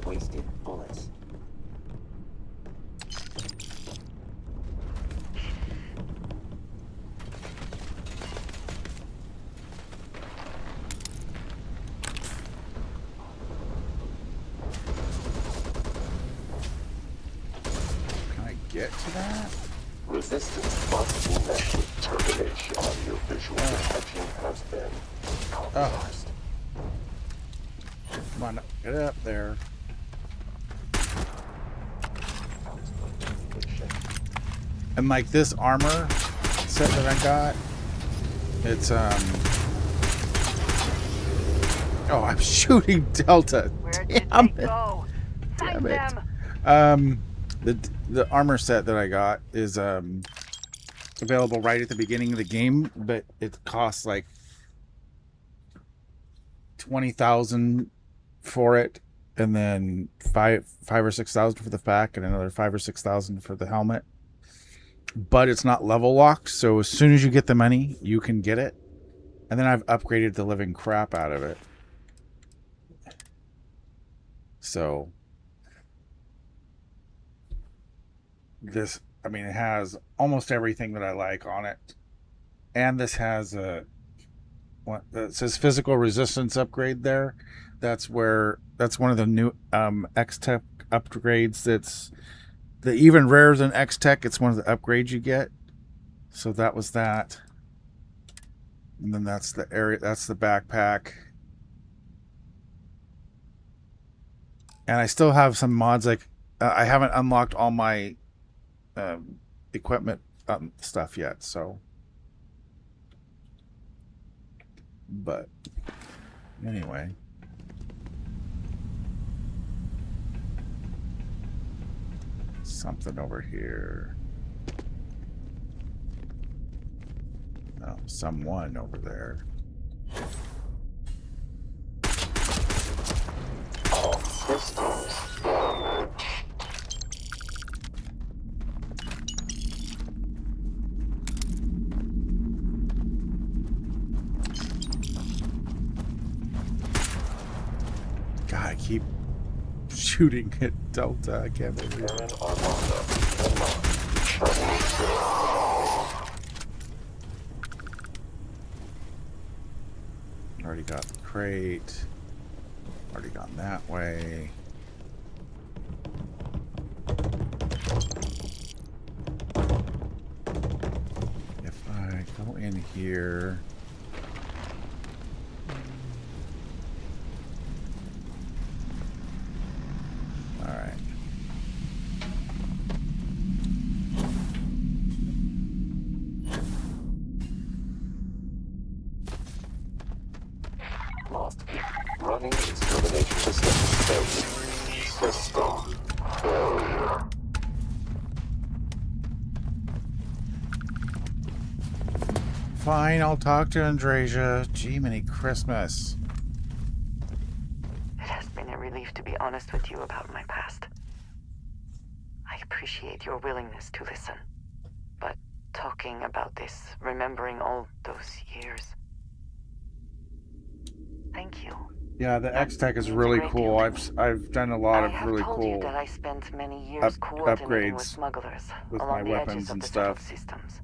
D: Wasted bullets.
B: Can I get to that?
Q: Resistance must be met with termination. Your visual detection has been compromised.
B: Come on, get up there. And like this armor set that I got, it's oh, I'm shooting Delta. Damn it. Damn it. The armor set that I got is available right at the beginning of the game, but it costs like 20,000 for it, and then five or 6,000 for the pack, and another 5 or 6,000 for the helmet. But it's not level locked, so as soon as you get the money, you can get it. And then I've upgraded the living crap out of it. So this, I mean, it has almost everything that I like on it. And this has a what it says physical resistance upgrade there. That's one of the new X-Tech upgrades that's even rarer than X-Tech. It's one of the upgrades you get. So that was that. And then that's the area, that's the backpack. And I still have some mods, like I haven't unlocked all my equipment stuff yet, so. But anyway. Something over here. Oh, someone over there.
Q: All systems damaged.
B: God, I keep shooting at Delta. I can't believe it.
Q: Terran Armada cannot
B: Already got the crate. Already gone that way. If I go in here... Alright.
Q: Lost key. Running extermination system failure. System failure.
B: Fine, I'll talk to Andresia. Gee, many Christmas.
C: It has been a relief to be honest with you about my past. I appreciate your willingness to listen. But talking about this, remembering all those years... Thank you.
B: Yeah, the X-Tech is really cool. I've done a lot of really
C: I have told
B: cool
C: you that I spent many years coordinating with
B: upgrades
C: smugglers
B: with
C: along
B: my
C: the
B: weapons
C: edges of
B: and
C: the
B: stuff.
C: settled systems.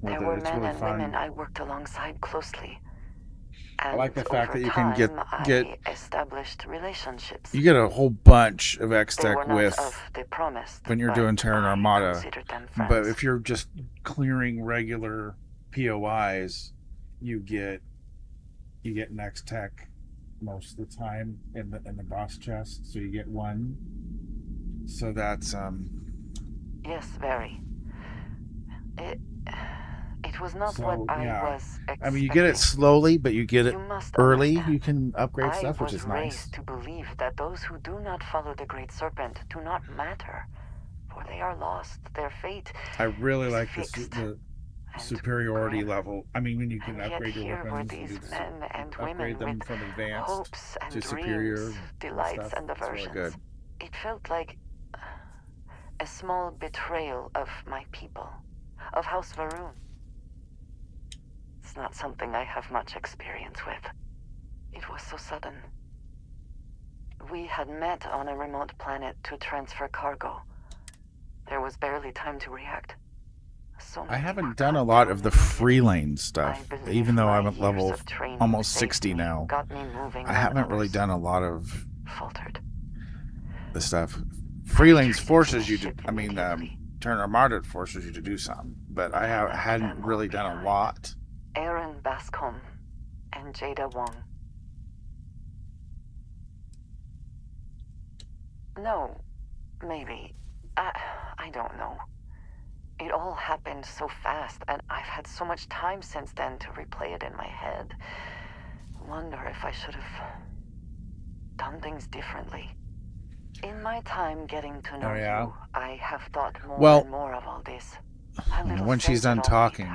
B: With
C: There
B: it.
C: were
B: It's
C: men
B: really
C: and
B: fun.
C: women I worked alongside closely.
B: I
C: And
B: like the fact
C: over
B: that you can
C: time,
B: get
C: I established relationships.
B: you get a whole bunch of
C: They were
B: X-Tech
C: not
B: with
C: of the promised,
B: when you're
C: but
B: doing Terran
C: I
B: Armada.
C: considered them
B: But
C: friends.
B: if you're just clearing regular POIs, you get an X-Tech most of the time in the boss chest, so you get one. So that's
C: Yes, very. It was not what I was expecting.
B: I mean, you get it slowly, but you get it
C: You must
B: early.
C: understand.
B: You can upgrade
C: I
B: stuff, which
C: was
B: is nice.
C: raised to believe that those who do not follow the Great Serpent do not matter, for they are lost. Their fate
B: I really
C: is
B: like
C: fixed.
B: the superiority level. I mean, when you can
C: And yet
B: upgrade your
C: here were
B: weapons,
C: these
B: you just
C: men and
B: upgrade
C: women
B: them
C: with
B: from advanced
C: hopes and
B: to
C: dreams,
B: superior
C: delights
B: stuff.
C: and
B: It's really
C: aversions.
B: good.
C: It felt like a small betrayal of my people, of House Varun. It's not something I have much experience with. It was so sudden. We had met on a remote planet to transfer cargo. There was barely time to react.
B: I haven't done a lot of the free lane stuff, even though I'm at level almost 60 now. I haven't really done a lot of the stuff. Free lanes forces you to, I mean, Terran Armada forces you to do some, but I hadn't really done a lot.
C: Aaron Bascom and Jada Wong. No, maybe. I don't know. It all happened so fast, and I've had so much time since then to replay it in my head. Wonder if I should have done things differently. In my time getting to know you, I have thought more and more of all this.
B: When she's done talking,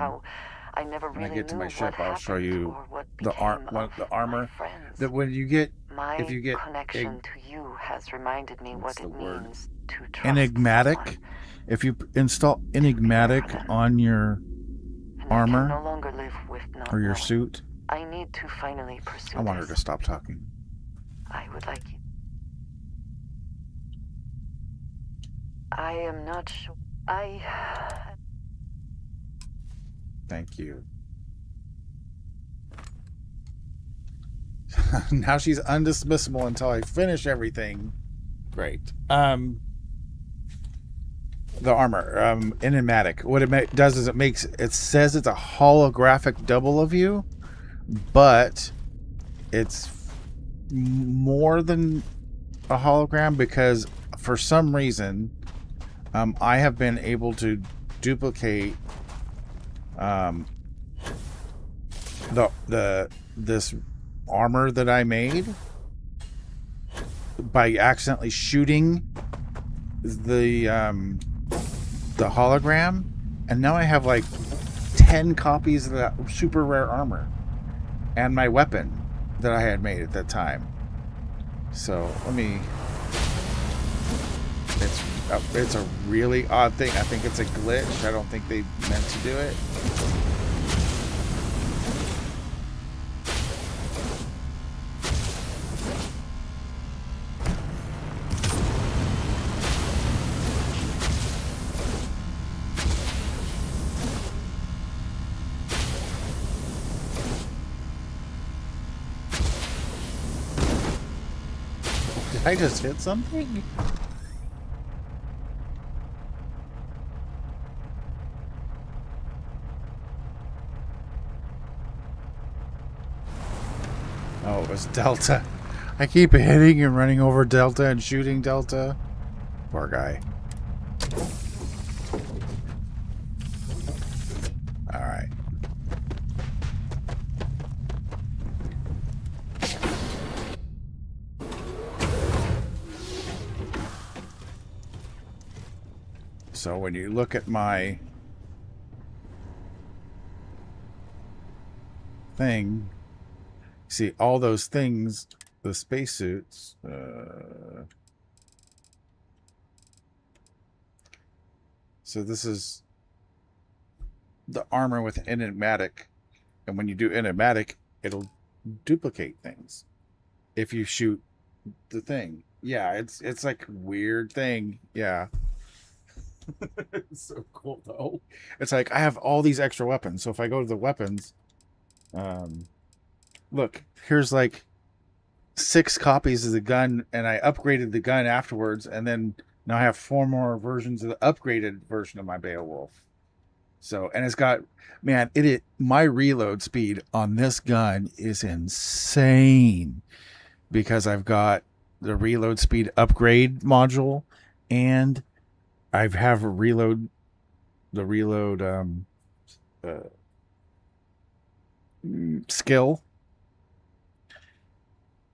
C: I never really
B: when I get to my
C: knew
B: ship,
C: what
B: I'll show you
C: what
B: the armor. That when you get, if you get
C: connection to you has reminded me what it means to trust
B: enigmatic,
C: someone.
B: if you install enigmatic on your armor
C: No longer live with not
B: or your
C: knowing.
B: suit,
C: I need to finally pursue
B: I want her
C: this.
B: to stop talking.
C: I would like you. I am not sure.
B: Thank you. Now she's undismissible until I finish everything. Great. The armor, enigmatic. What it does is it says it's a holographic double of you, but it's more than a hologram because for some reason, I have been able to duplicate this armor that I made by accidentally shooting the hologram, and now I have like 10 copies of that super rare armor and my weapon that I had made at that time. So let me. It's a really odd thing. I think it's a glitch. I don't think they meant to do it. Did I just hit something? Oh, it was Delta. I keep hitting and running over Delta and shooting Delta. Poor guy. Alright. So when you look at my thing, see all those things, the spacesuits. So this is the armor with enigmatic, and when you do enigmatic, it'll duplicate things if you shoot the thing. Yeah, it's like a weird thing. Yeah. It's so cool though. It's like I have all these extra weapons, so if I go to the weapons, look, here's like 6 copies of the gun, and I upgraded the gun afterwards, and then now I have 4 more versions of the upgraded version of my Beowulf. So, and it's got, man, my reload speed on this gun is insane because I've got the reload speed upgrade module, and I have the reload skill.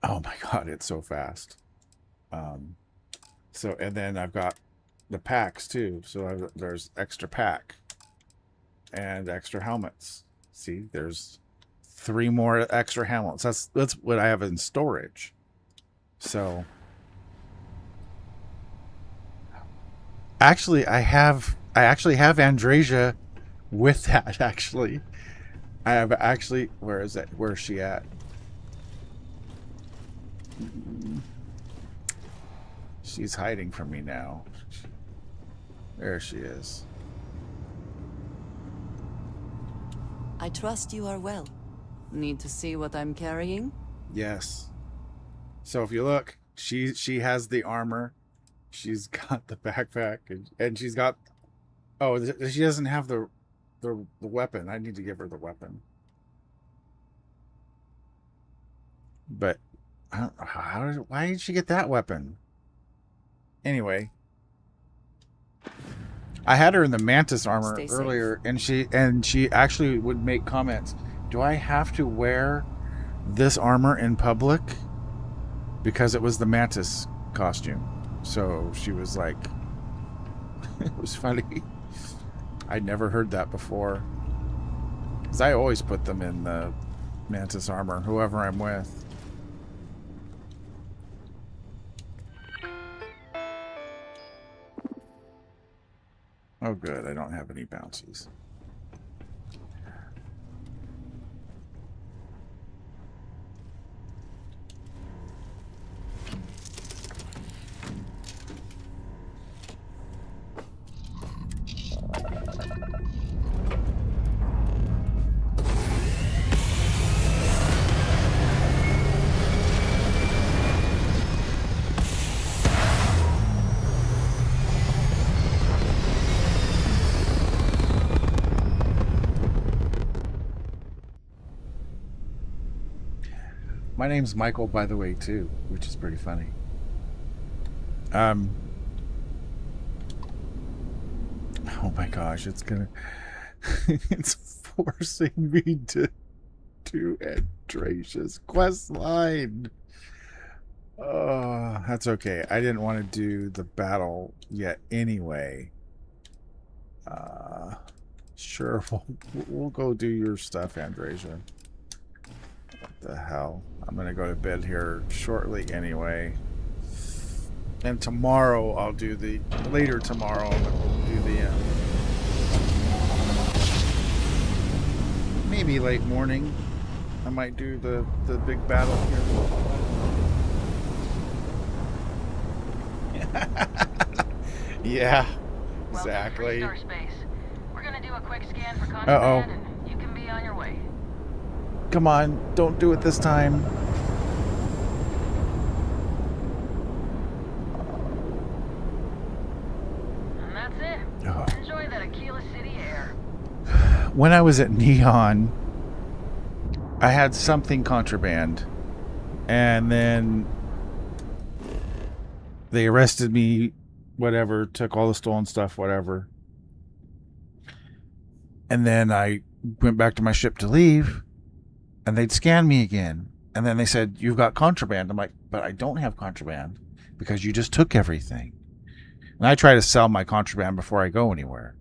B: Oh my god, it's so fast. So, and then I've got the packs too. So there's extra pack and extra helmets. See, there's 3 more extra helmets. That's what I have in storage. So actually I actually have Andresia with that. Actually, I have actually, where is that? Where is she at? She's hiding from me now. There she is.
H: I trust you are well. Need to see what I'm carrying?
B: Yes. So if you look, she has the armor. She's got the backpack, and she's got. Oh, she doesn't have the weapon. I need to give her the weapon. But I don't. Why did she get that weapon? Anyway, I had her in the Mantis armor earlier, and she actually would make comments. Do I have to wear this armor in public? Because it was the Mantis costume. So she was like, it was funny. I'd never heard that before. Because I always put them in the Mantis armor, whoever I'm with. Oh good, I don't have any bouncies. My name's Michael, by the way, too, which is pretty funny. Oh my gosh, it's gonna... it's forcing me to do Andrasia's quest line. That's okay. I didn't want to do the battle yet anyway. Sure, we'll go do your stuff, Andrasia. What the hell? I'm gonna go to bed here shortly anyway. And tomorrow I'll do the... Later tomorrow I'll do the... maybe late morning. I might do the big battle here. Yeah, exactly.
O: Welcome to Starspace. We're gonna do a quick scan for contraband and you can be on your way.
B: Come on, don't do it this time.
O: And that's it. Enjoy that Aquila City air.
B: When I was at Neon, I had something contraband, and then they arrested me, whatever, took all the stolen stuff, whatever. And then I went back to my ship to leave, and they'd scan me again. And then they said, you've got contraband. I'm like, but I don't have contraband because you just took everything. And I try to sell my contraband before I go anywhere.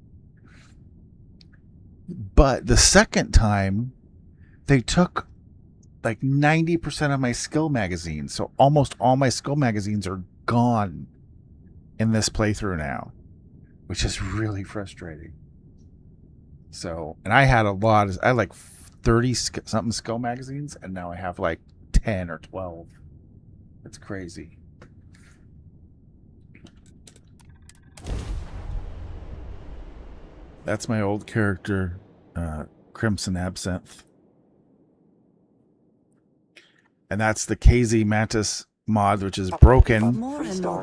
B: But the second time, they took like 90% of my skill magazines. So almost all my skill magazines are gone in this playthrough now, which is really frustrating. So, and I had I had like 30 something skill magazines, and now I have like 10 or 12. It's crazy. That's my old character, Crimson Absinthe. And that's the KZ Mantis mod, which is broken,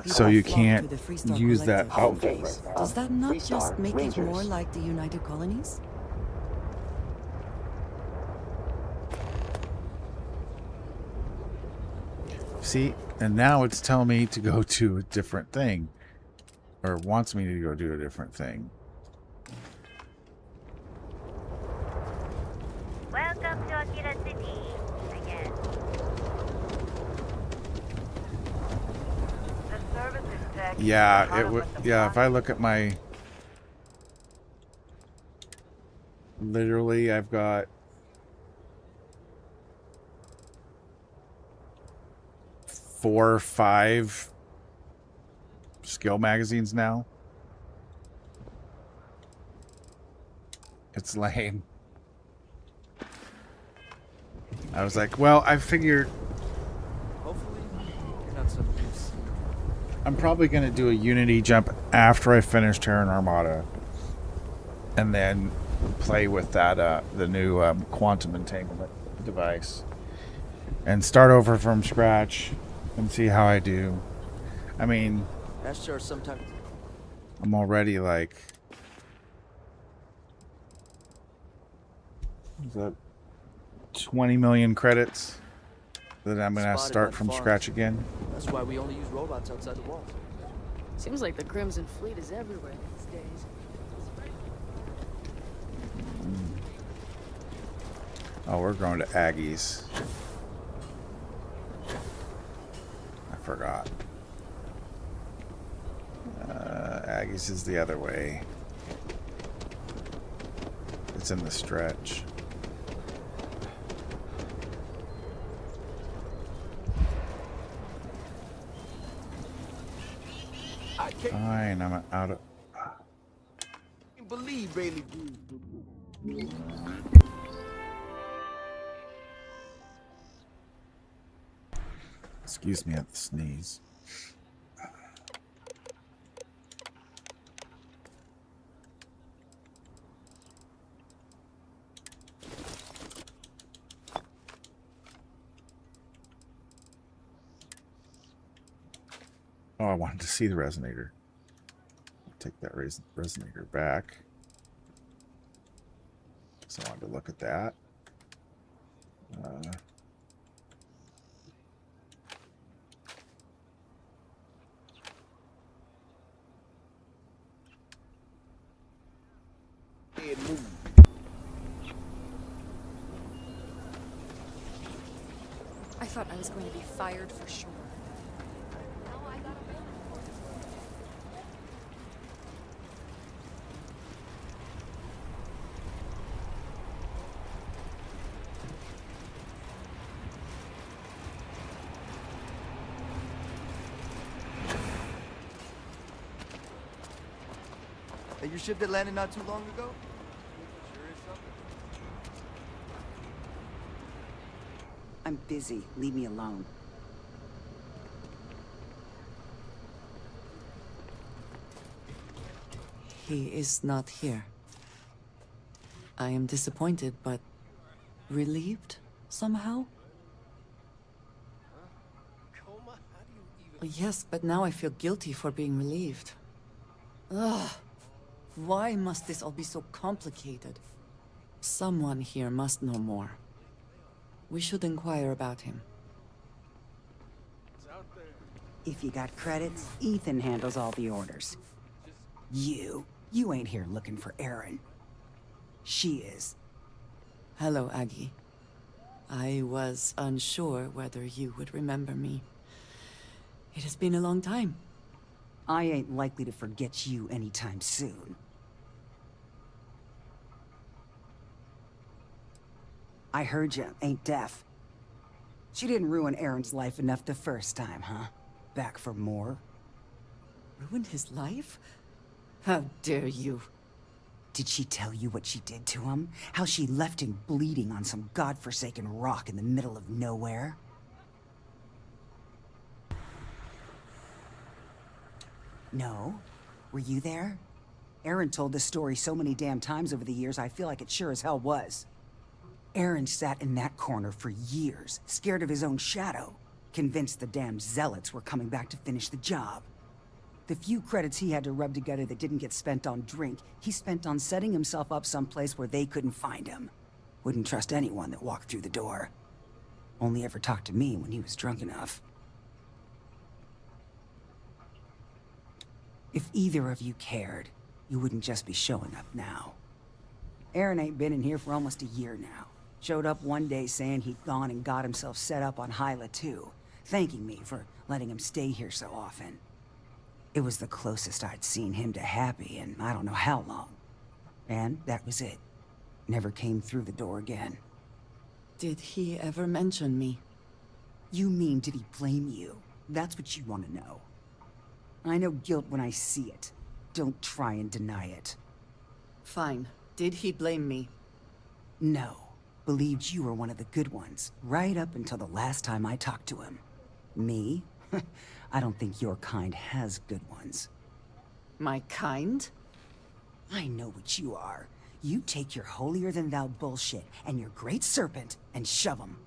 B: so you can't use that outfit.
H: Does that not just make it more like the United Colonies?
B: See, and now it's telling me to go to a different thing, or wants me to go do a different thing.
E: Welcome to Aquila City again. The service is tech.
B: Yeah, it would. Yeah, if I look at my, literally, I've got 4 or 5 skill magazines now. It's lame. I was like, well, I figured
L: Hopefully, you're not some use.
B: I'm probably going to do a Unity jump after I finish Terran Armada, and then play with that the new quantum entanglement device, and start over from scratch and see how I do. I mean,
L: That's sure sometimes.
B: I'm already like, is that 20 million credits that I'm gonna start from scratch again.
L: That's why we only use robots outside the walls.
R: Seems like the Crimson Fleet is everywhere these days.
B: Oh, we're going to Aggie's. I forgot. Aggie's is the other way. It's in the stretch. Fine, I'm out of...
I: I can't believe Bailey.
B: Excuse me at the sneeze. Oh, I wanted to see the resonator. I'll take that resonator back. So I wanted to look at that.
P: I thought I was going to be fired for sure.
S: At your ship that landed not too long ago? Sure is something.
T: I'm busy. Leave me alone.
H: He is not here. I am disappointed, but relieved somehow? Yes, but now I feel guilty for being relieved. Ugh. Why must this all be so complicated? Someone here must know more. We should inquire about him.
T: If you got credits, Ethan handles all the orders. You ain't here looking for Erin. She is.
H: Hello, Aggie. I was unsure whether you would remember me. It has been a long time.
T: I ain't likely to forget you anytime soon. I heard you ain't deaf. She didn't ruin Aaron's life enough the first time, huh? Back for more?
H: Ruined his life? How dare you?
T: Did she tell you what she did to him? How she left him bleeding on some godforsaken rock in the middle of nowhere? No? Were you there? Aaron told this story so many damn times over the years, I feel like it sure as hell was. Aaron sat in that corner for years, scared of his own shadow, convinced the damn zealots were coming back to finish the job. The few credits he had to rub together that didn't get spent on drink, he spent on setting himself up someplace where they couldn't find him. Wouldn't trust anyone that walked through the door. Only ever talked to me when he was drunk enough. If either of you cared, you wouldn't just be showing up now. Aaron ain't been in here for almost a year now. Showed up one day saying he'd gone and got himself set up on Hyla too, thanking me for letting him stay here so often. It was the closest I'd seen him to happy in I don't know how long. And that was it. Never came through the door again.
H: Did he ever mention me?
T: You mean, did he blame you? That's what you want to know. I know guilt when I see it. Don't try and deny it.
H: Fine. Did he blame me?
T: No. Believed you were one of the good ones, right up until the last time I talked to him. Me? I don't think your kind has good ones.
H: My kind?
T: I know what you are. You take your holier-than-thou bullshit and your great serpent and shove them.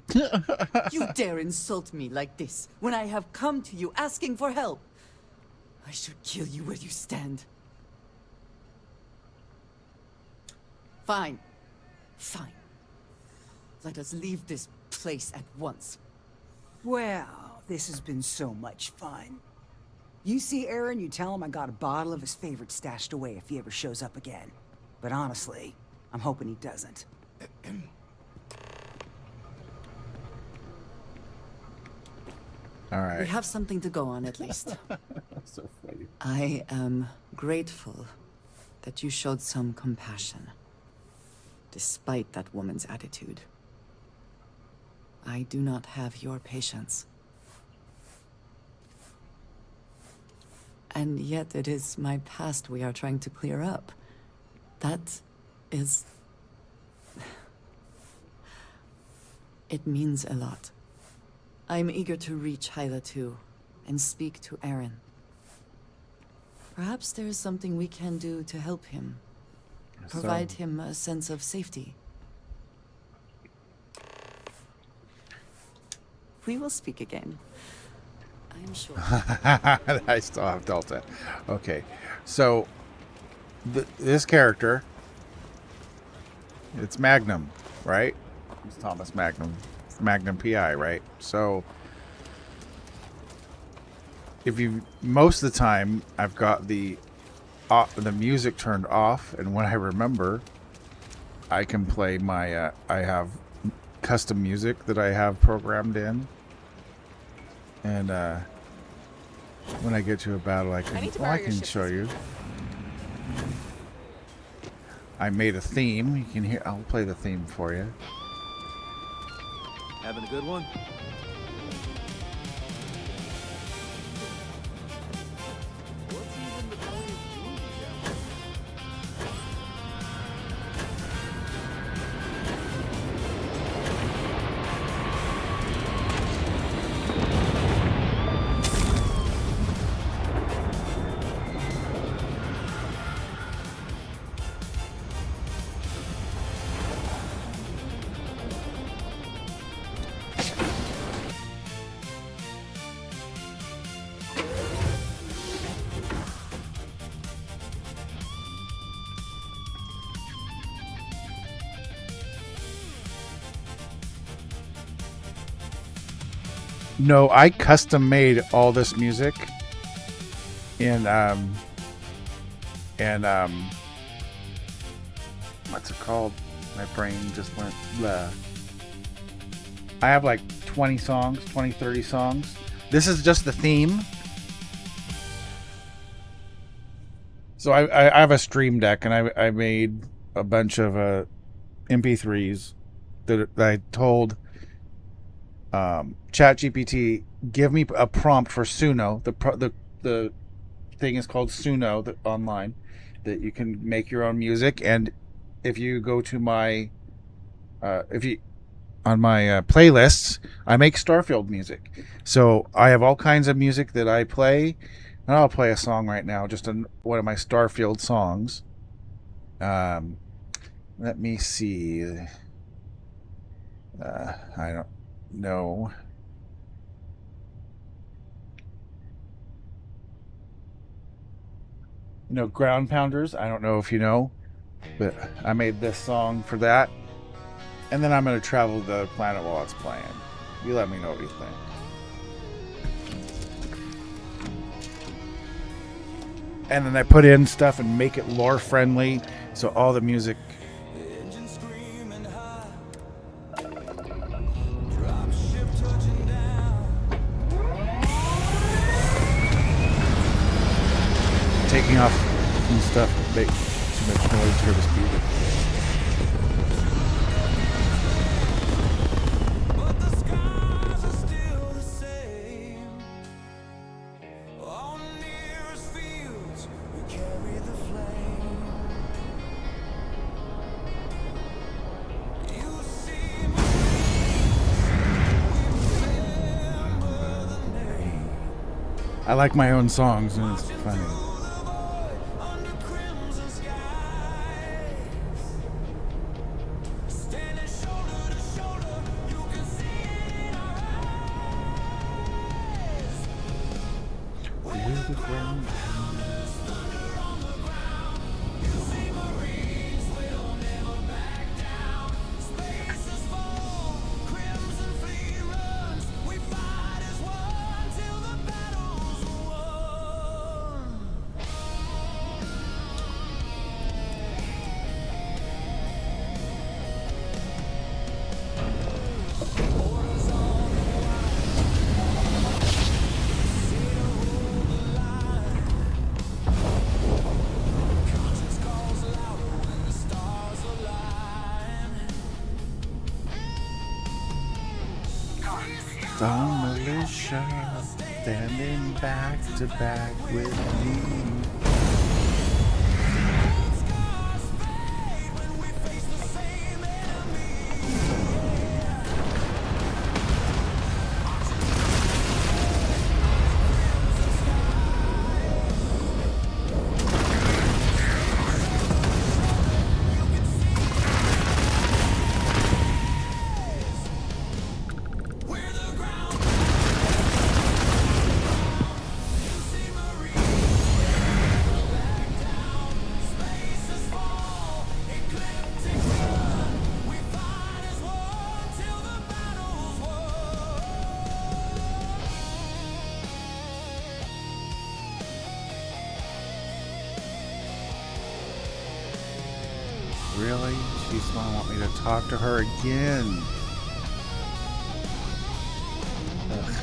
H: You dare insult me like this when I have come to you asking for help. I should kill you where you stand. Fine. Fine. Let us leave this place at once.
T: Well, this has been so much fun. You see Aaron, you tell him I got a bottle of his favorite stashed away if he ever shows up again. But honestly, I'm hoping he doesn't.
B: All right.
H: We have something to go on at least.
B: So funny.
H: I am grateful that you showed some compassion, despite that woman's attitude. I do not have your patience. And yet it is my past we are trying to clear up. That is... It means a lot. I'm eager to reach Hyla too, and speak to Aaron. Perhaps there is something we can do to help him. Provide him a sense of safety. We will speak again. I am sure.
B: I still have Delta. Okay, so this character, it's Magnum, right? It's Thomas Magnum, Magnum PI, right? So if you, most of the time, I've got the music turned off, and when I remember, I can play my. I have custom music that I have programmed in. And when I get to a battle, I can show you. I made a theme. You can hear. I'll play the theme for you.
S: Having a good one?
B: No, I custom made all this music in what's it called? My brain just went blah. I have like 20 songs, 20, 30 songs. This is just the theme. So I have a Stream Deck, and I made a bunch of MP3s that I told ChatGPT, give me a prompt for Suno. The thing is called Suno online, that you can make your own music. And if you go to my on my playlists, I make Starfield music. So I have all kinds of music that I play, and I'll play a song right now, just one of my Starfield songs. Let me see. I don't know. You know, Ground Pounders. I don't know if you know, but I made this song for that. And then I'm going to travel the planet while it's playing. You let me know what you think. And then I put in stuff and make it lore friendly, so all the music. Taking off and stuff makes too much noise for the speaker. I like my own songs, and it's funny. Some militia standing back to back with me. Really? She's gonna want me to talk to her again. Ugh.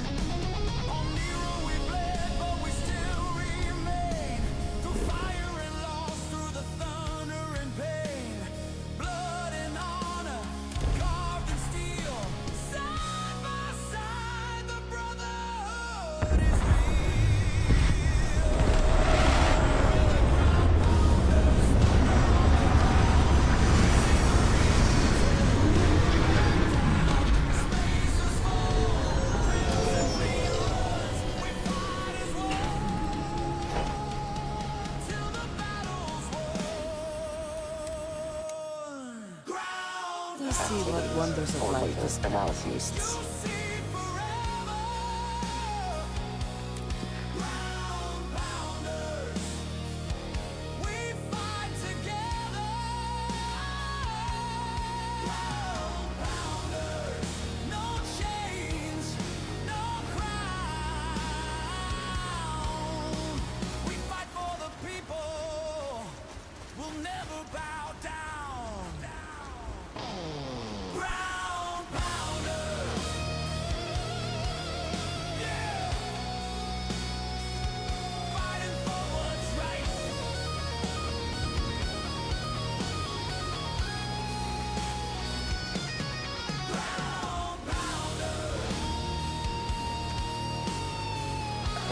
H: Let's see what wonders of life this
D: analyses.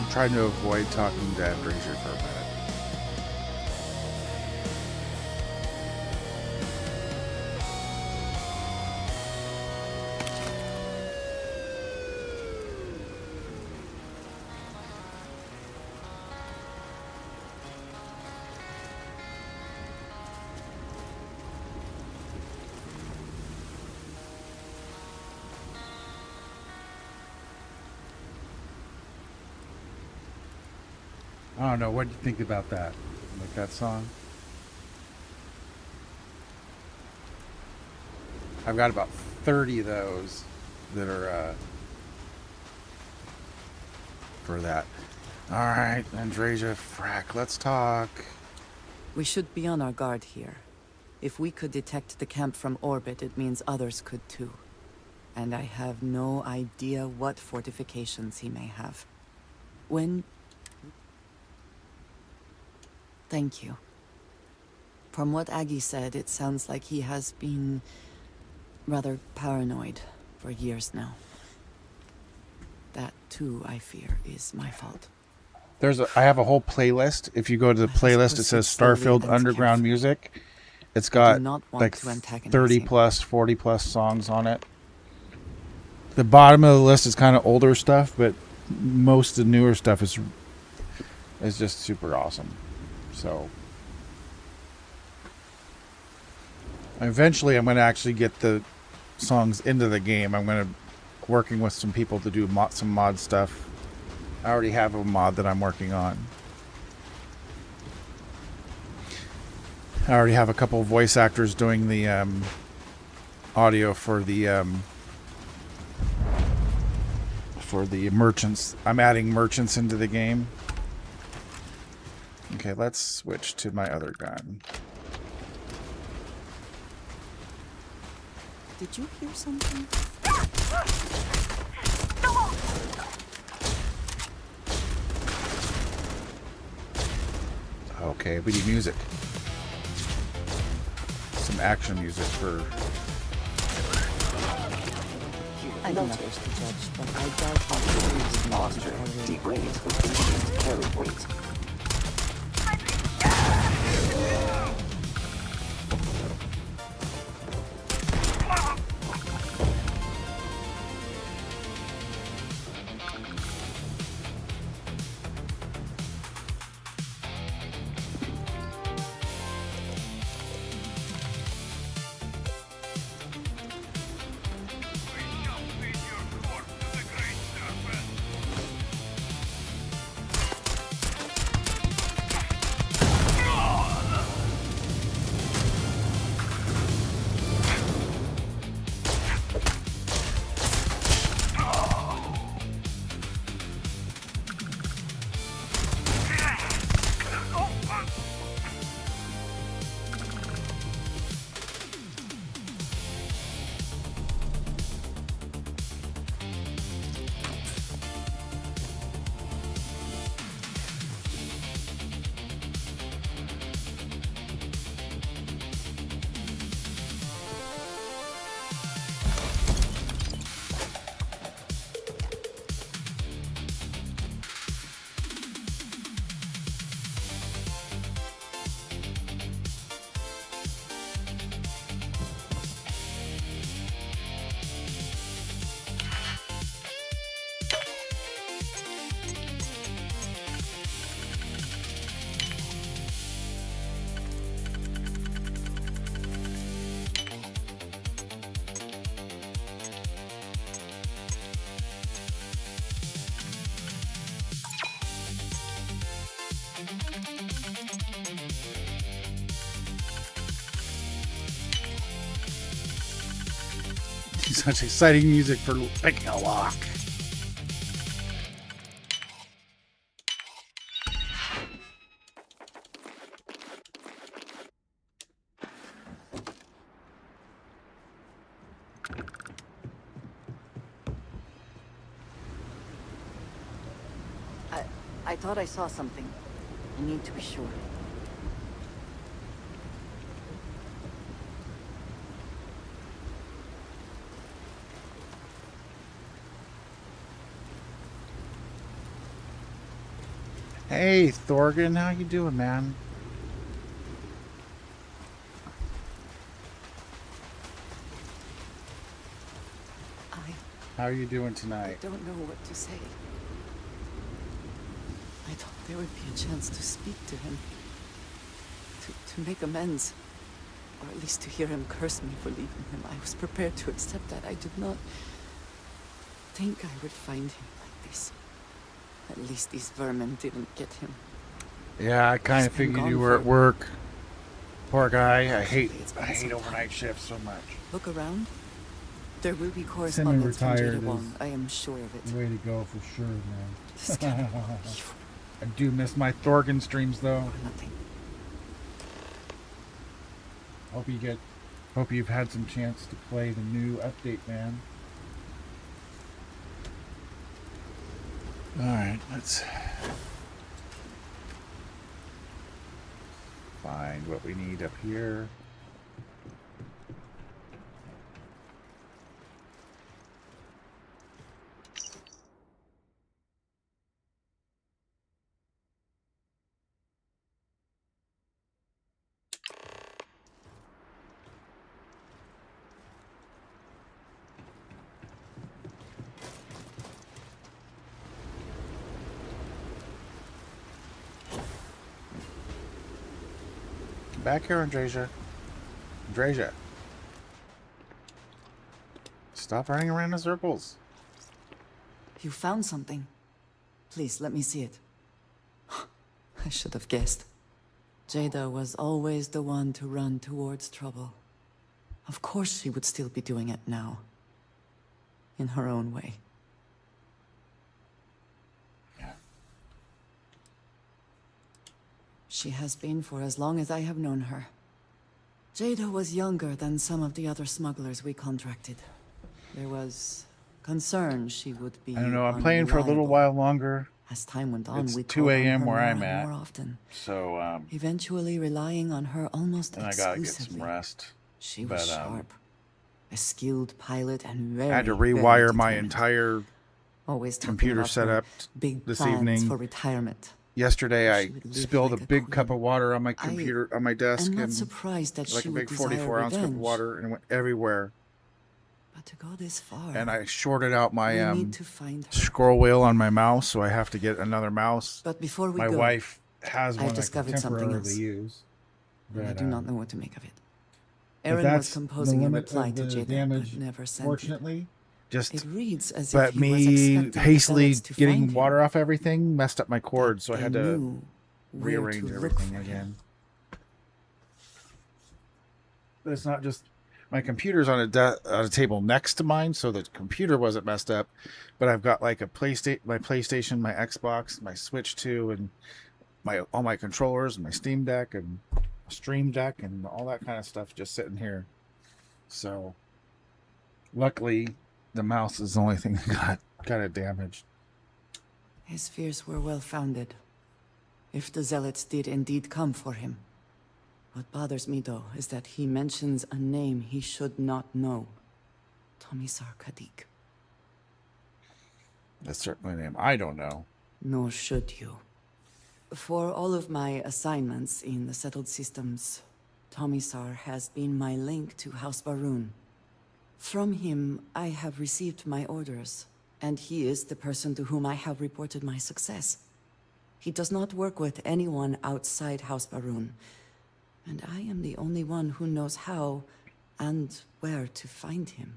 B: I'm trying to avoid talking to Andresia for a minute. I don't know. What do you think about that? Like that song? I've got about 30 of those that are for that. All right, Andresia, frack, let's talk.
H: We should be on our guard here. If we could detect the camp from orbit, it means others could too. And I have no idea what fortifications he may have. Thank you. From what Aggie said, it sounds like he has been rather paranoid for years now. That too, I fear, is my fault.
B: I have a whole playlist. If you go to the playlist, it says Starfield Underground Music. It's got like 30 plus, 40 plus songs on it. The bottom of the list is kind of older stuff, but most of the newer stuff is just super awesome. So eventually I'm going to actually get the songs into the game. I'm going to working with some people to do some mod stuff. I already have a mod that I'm working on. I already have a couple of voice actors doing the audio for the merchants. I'm adding merchants into the game. Okay, let's switch to my other gun.
H: Did you hear something?
B: Okay, we need music. Some action music for...
H: I don't wish to judge, but I doubt he
D: Monster degrades with increased carry weight.
B: Such exciting music for picking a lock.
H: I thought I saw something. I need to be sure.
B: Hey, Thorgan, how you doing, man? How are you doing tonight?
H: I don't know what to say. I thought there would be a chance to speak to him. To make amends. Or at least to hear him curse me for leaving him. I was prepared to accept that. I did not think I would find him like this. At least these vermin didn't get him.
B: Yeah, I kind of figured you were at work. Poor guy. I hate overnight shifts so much.
H: Look around. There will be correspondence from Gtrretings. I am sure of it.
B: Way to go for sure, man.
H: This cannot be.
B: I do miss my Thorgan streams though.
H: Nothing.
B: Hope you've had some chance to play the new update, man. Alright, let's find what we need up here. Back here, Andreja. Andreja. Stop running around in circles.
H: You found something. Please, let me see it. I should have guessed. Jada was always the one to run towards trouble. Of course she would still be doing it now. In her own way. She has been for as long as I have known her. Jada was younger than some of the other smugglers we contracted. There was concern she would be
B: I don't know, I'm playing for a little while longer.
H: As time went on,
B: it's
H: we
B: 2 a.m. where I'm
H: more
B: at.
H: often.
B: So,
H: eventually relying on her almost
B: and
H: exclusively.
B: I gotta get some rest.
H: She was sharp. A skilled pilot and very,
B: I had to rewire my entire computer setup this evening.
H: For retirement.
B: Yesterday, I spilled a big cup of water on my computer, on my desk,
H: I'm not
B: and
H: surprised that
B: like
H: she
B: a big
H: would desire
B: 44-ounce cup of
H: revenge.
B: water, and it went everywhere.
H: But to go this far,
B: And I shorted out my
H: we need to find her.
B: scroll wheel on my mouse, so I have to get another mouse.
H: But before we
B: my
H: go,
B: wife has one
H: I've
B: I can
H: discovered something
B: temporarily
H: else.
B: use.
H: And I
B: But,
H: do not know what to make of it.
B: if
H: Aaron
B: that's
H: was composing
B: the
H: a
B: limit
H: reply
B: of
H: to
B: the
H: Jada,
B: damage,
H: but never sent
B: fortunately, just
H: it reads as
B: but
H: if he was
B: me
H: expecting the
B: hastily
H: zealots to
B: getting
H: find him.
B: water off everything messed up my cord, so I
H: they
B: had to
H: knew where to
B: rearrange
H: look
B: everything
H: for him.
B: again. But it's not just my computer's on a table next to mine, so the computer wasn't messed up. But I've got like my PlayStation, my Xbox, my Switch 2, and all my controllers, and my Steam Deck, and Stream Deck, and all that kind of stuff just sitting here. So, luckily, the mouse is the only thing that got it damaged.
H: His fears were well founded. If the zealots did indeed come for him. What bothers me, though, is that he mentions a name he should not know. Tomisar Kadik.
B: That's certainly a name I don't know.
H: Nor should you. For all of my assignments in the settled systems, Tomisar has been my link to House Baroon. From him, I have received my orders, and he is the person to whom I have reported my success. He does not work with anyone outside House Baroon, and I am the only one who knows how and where to find him.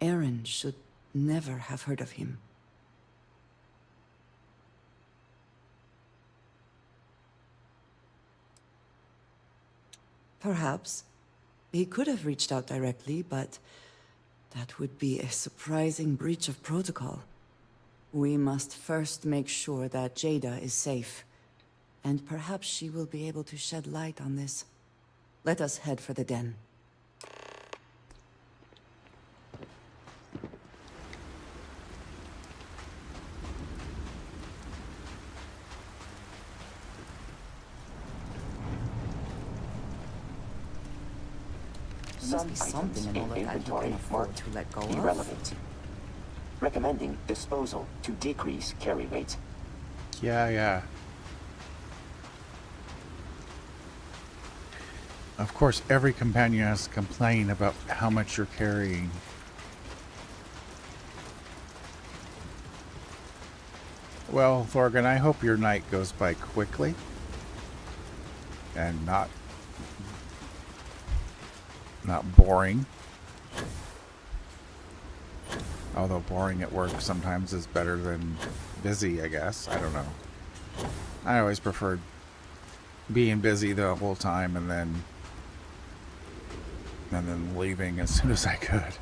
H: Aaron should never have heard of him. Perhaps. He could have reached out directly, but that would be a surprising breach of protocol. We must first make sure that Jada is safe, and perhaps she will be able to shed light on this. Let us head for the den.
D: Some
H: be something
D: items
H: in all
D: in
H: of that you
D: inventory
H: can afford
D: marked
H: to let go of.
D: irrelevant. Recommending disposal to decrease carry weight.
B: Yeah. Of course, every companion has to complain about how much you're carrying. Well, Thorgan, I hope your night goes by quickly and not boring. Although boring at work sometimes is better than busy, I guess. I don't know. I always preferred being busy the whole time and then leaving as soon as I could.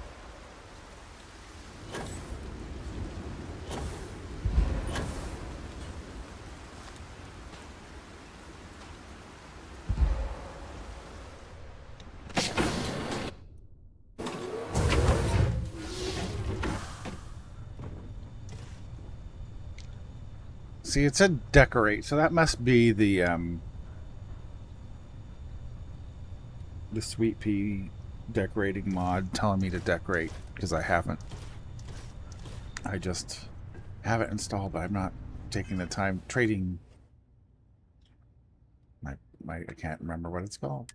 B: See, it said decorate, so that must be the Sweet Pea decorating mod telling me to decorate, because I haven't. I just have it installed, but I'm not taking the time trading. I can't remember what it's called.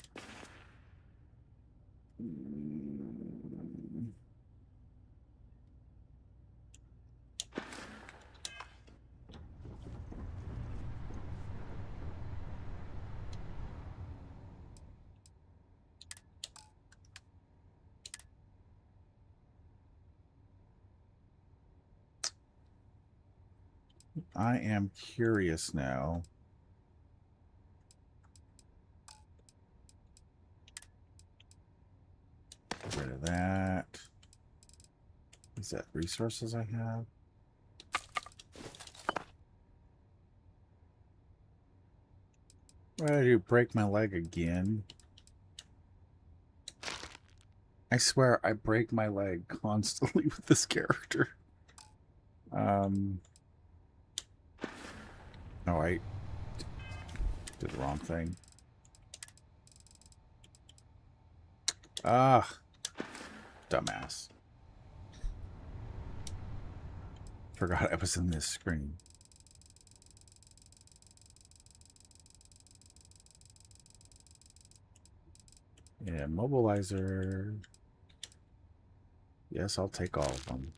B: I am curious now. Get rid of that. Is that resources I have? What did I do? Break my leg again? I swear I break my leg constantly with this character. Oh, I did the wrong thing. Ah, dumbass. Forgot I was in this screen. Yeah, mobilizer. Yes, I'll take all of them.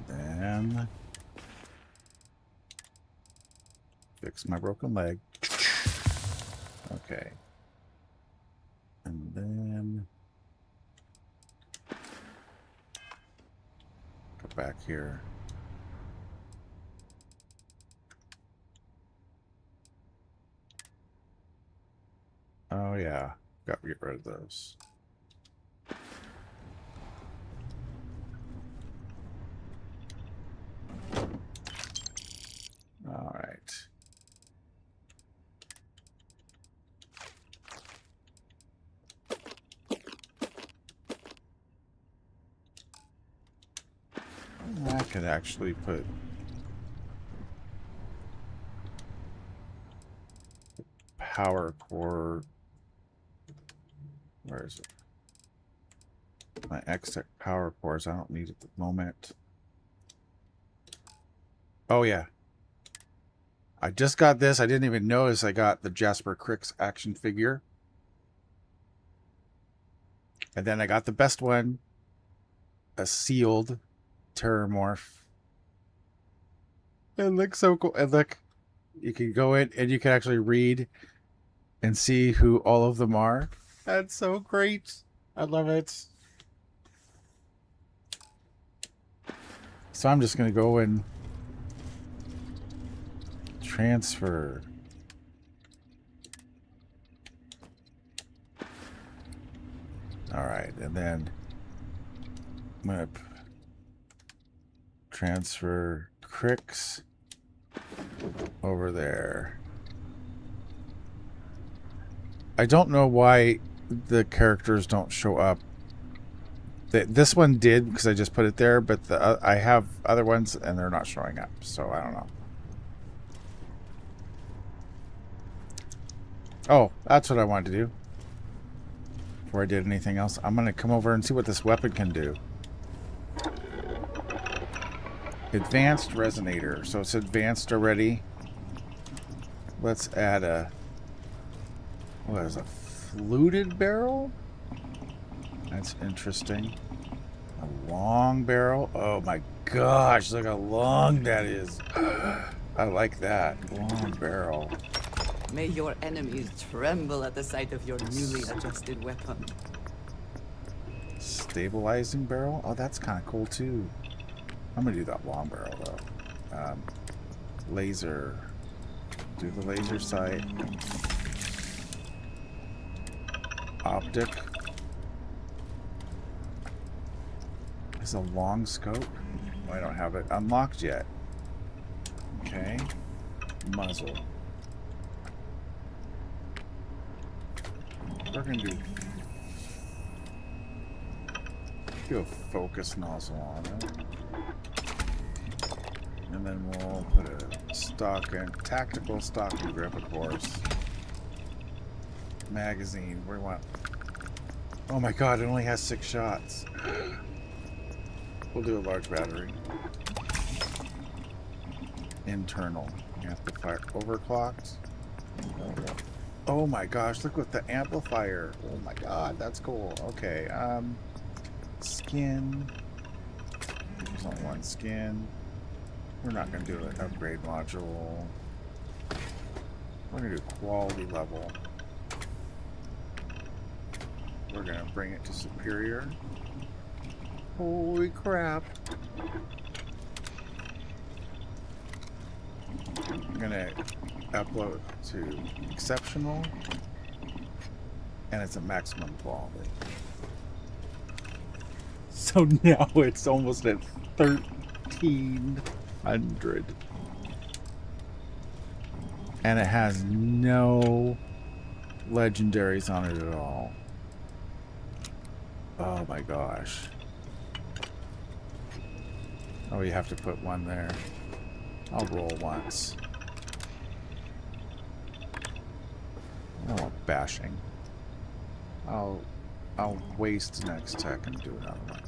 B: Then fix my broken leg. Okay. And then go back here. Oh yeah, got to get rid of those. All right. I could actually put power core. Where is it? My X-Tech power cores. I don't need it at the moment. Oh yeah. I just got this. I didn't even notice I got the Jasper Cricks action figure. And then I got the best one. A sealed Terramorph. It looks so cool. And look, you can go in and you can actually read and see who all of them are. That's so great. I love it. So I'm just going to go and transfer. All right, and then I'm going to transfer Cricks over there. I don't know why the characters don't show up. This one did because I just put it there, but I have other ones and they're not showing up, so I don't know. Oh, that's what I wanted to do. Before I did anything else, I'm going to come over and see what this weapon can do. Advanced resonator. So it's advanced already. Let's add a What is a fluted barrel? That's interesting. A long barrel. Oh my gosh, look how long that is. I like that. Long barrel.
H: May your enemies tremble at the sight of your newly adjusted weapon.
B: Stabilizing barrel? Oh, that's kind of cool too. I'm gonna do that long barrel though. Laser. Do the laser sight. Optic. Is a long scope? Oh, I don't have it unlocked yet. Okay. Muzzle. We're gonna do a focus nozzle on it. And then we'll put a stock and tactical stock and grip, of course. Magazine. Where do we want? Oh my god, it only has 6 shots. We'll do a large battery. Internal. Amplifier overclocked. Oh my gosh, look with the amplifier. Oh my god, that's cool. Okay, skin. There's only one skin. We're not going to do an upgrade module. We're going to do quality level. We're going to bring it to superior. Holy crap. I'm going to upload to exceptional. And it's a maximum quality. So now it's almost at 1300. And it has no legendaries on it at all. Oh my gosh. Oh, you have to put one there. I'll roll once. Oh, bashing. I'll waste next tech and do another one.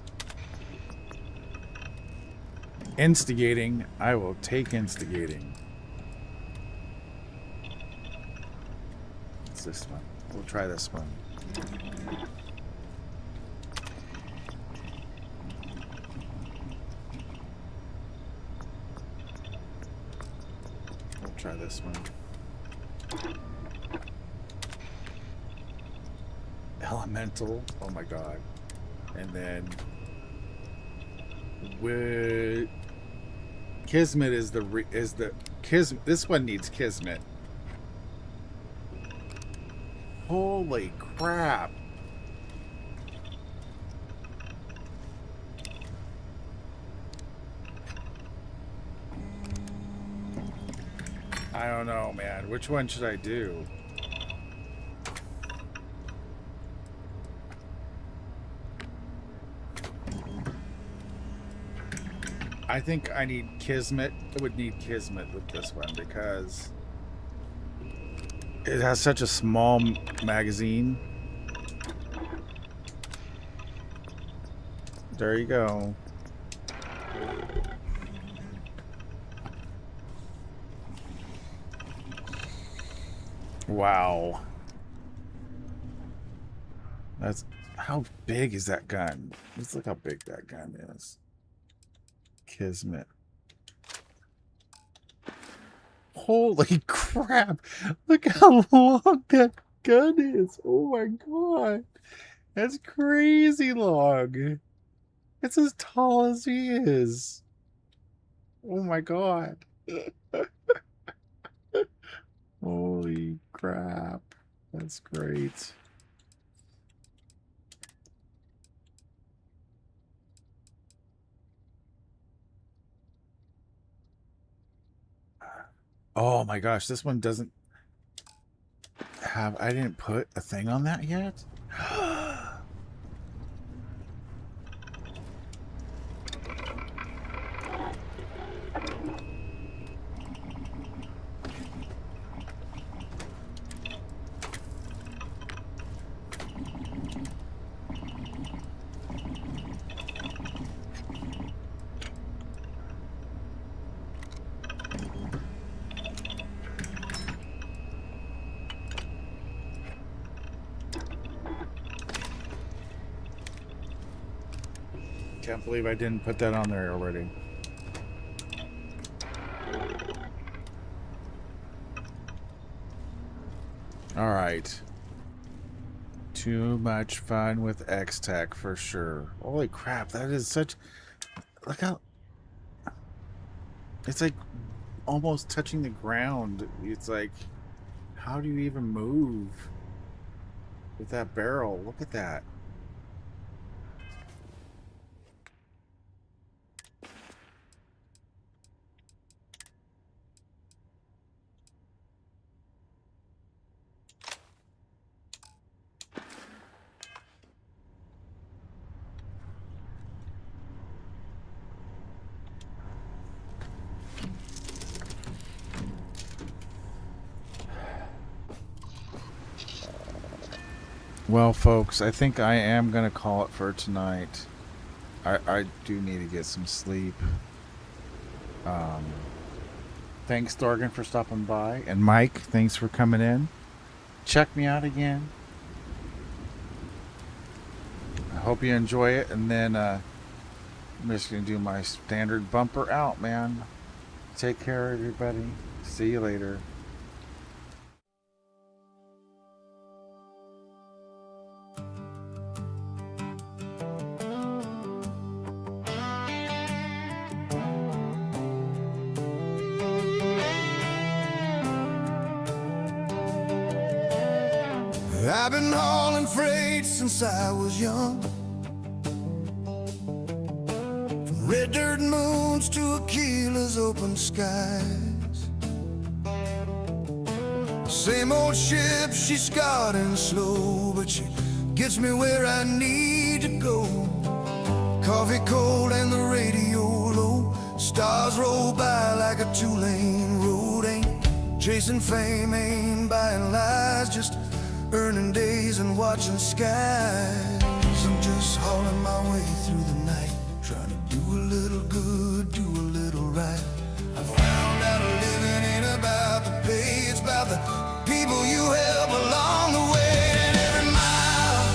B: Instigating. I will take instigating. It's this one. We'll try this one. We'll try this one. Elemental. Oh my god. And then with Kismet is the Kismet. This one needs Kismet. Holy crap. I don't know, man. Which one should I do? I think I need Kismet. I would need Kismet with this one because it has such a small magazine. There you go. Wow. That's how big is that gun? Let's look how big that gun is. Kismet. Holy crap. Look how long that gun is. Oh my god. That's crazy long. It's as tall as he is. Oh my god. Holy crap. That's great. Oh my gosh, this one doesn't have... I didn't put a thing on that yet? Can't believe I didn't put that on there already. Alright. Too much fun with X-Tech for sure. Holy crap, that is such... Look how... It's like almost touching the ground. It's like, how do you even move with that barrel? Look at that. Well, folks, I think I am going to call it for tonight. I do need to get some sleep. Thanks, Dorgan, for stopping by. And Mike, thanks for coming in. Check me out again. I hope you enjoy it. And then I'm just going to do my standard bumper out, man. Take care, everybody. See you later.
A: I've been hauling freight since I was young. From red dirt moons to Aquila's open skies. Same old ship, she's scarred and slow, but she gets me where I need to go. Coffee cold and the radio low. Stars roll by like a two-lane road. Ain't chasing fame, ain't buying lies, just earning days and watching skies. I'm just hauling my way through the night, trying to do a little good, do a little right. I found out living ain't about the pay, it's about the people you help along the way. And every mile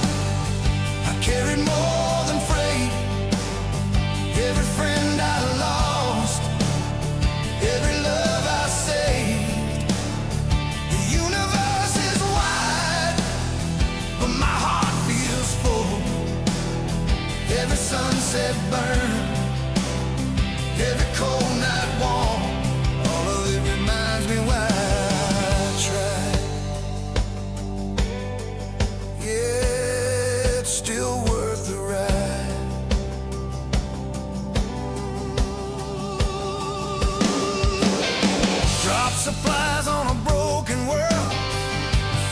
A: I carried more than freight. Every friend I lost, every love I saved. The universe is wide, but my heart feels full. Every sunset burn, every cold night warm. All of it reminds me why I tried. Yeah, it's still worth the ride. Drop supplies on a broken world,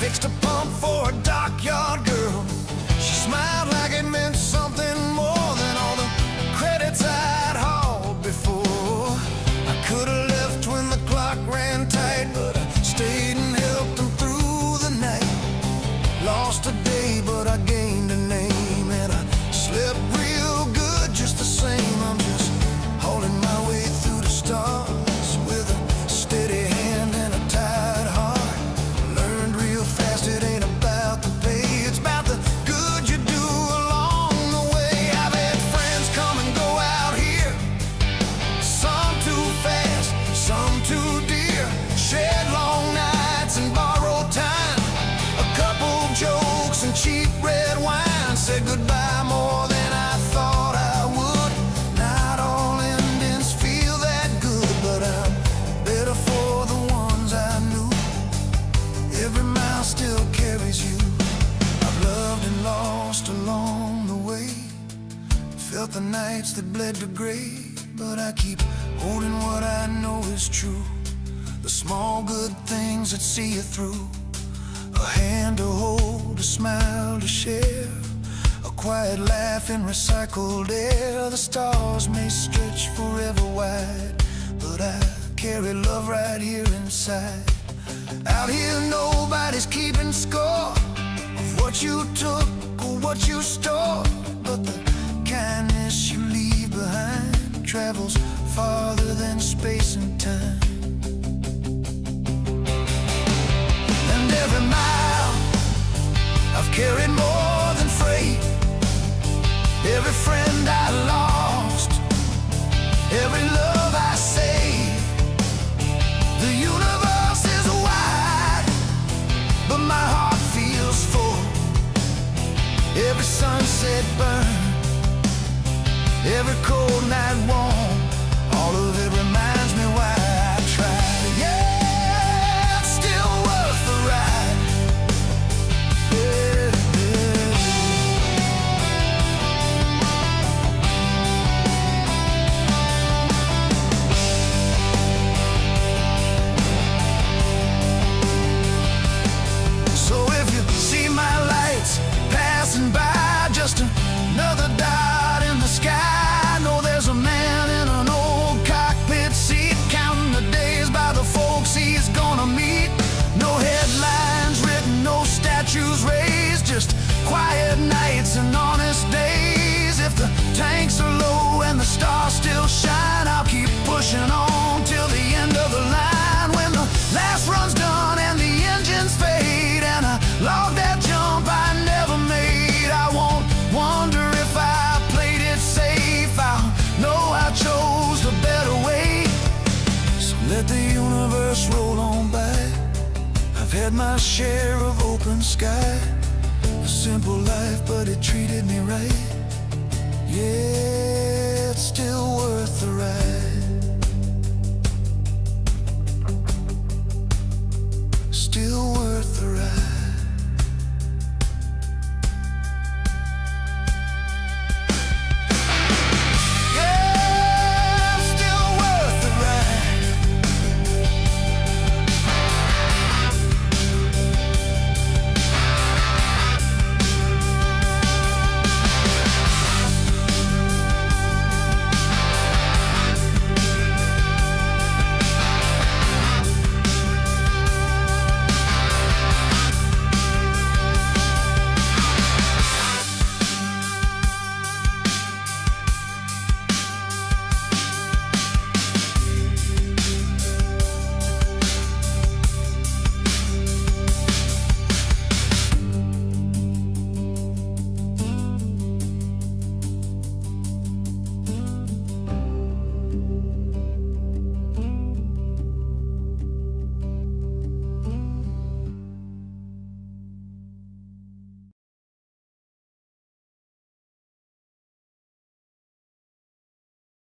A: fixed a pump for a dockyard girl. She smiled like it meant something more than all the credits I'd hauled before. I could have left when the clock ran tight, but I stayed and helped them through the night. Lost a day, but I gained a name, and I slept real good just the same. I'm just hauling my way through the stars with a steady hand and a tight heart. Learned real fast it ain't about the pay, it's about the good you do along the way. I've had friends come and go out here, some too fast, some too dear. Shared long nights and borrowed time, a couple jokes and cheap red wine. Said goodbye more than I thought I would. Not all endings feel that good, but I'm better for the ones I knew. Every mile still carries you. I've loved and lost along the way. Felt the nights that bled to gray, but I keep holding what I know is true. The small good things that see you through. A hand to hold, a smile to share, a quiet laugh in recycled air. The stars may stretch forever wide, but I carry love right here inside. Out here nobody's keeping score of what you took or what you stored, but the kindness you leave behind travels farther than space and time. And every mile I've carried more than freight. Every friend I lost, every cold night warm. All of it reminds me why I tried. Yeah, it's still worth the ride. Yeah, so if you see my lights passing by, just another dot in the sky, know there's a man in an old cockpit seat, counting the days by the folks he's gonna meet. No headlines written, no statues raised, just quiet nights and honest days. If the tanks are low and the stars still shine, I'll keep pushing on till the end of the line. When the last run's done and the engines fade, and I log that jump I never made, I won't wonder if I played it safe. I'll know I chose the better way. So let the universe roll on by. I've had my share of open sky, a simple life, but it treated me right. Yeah.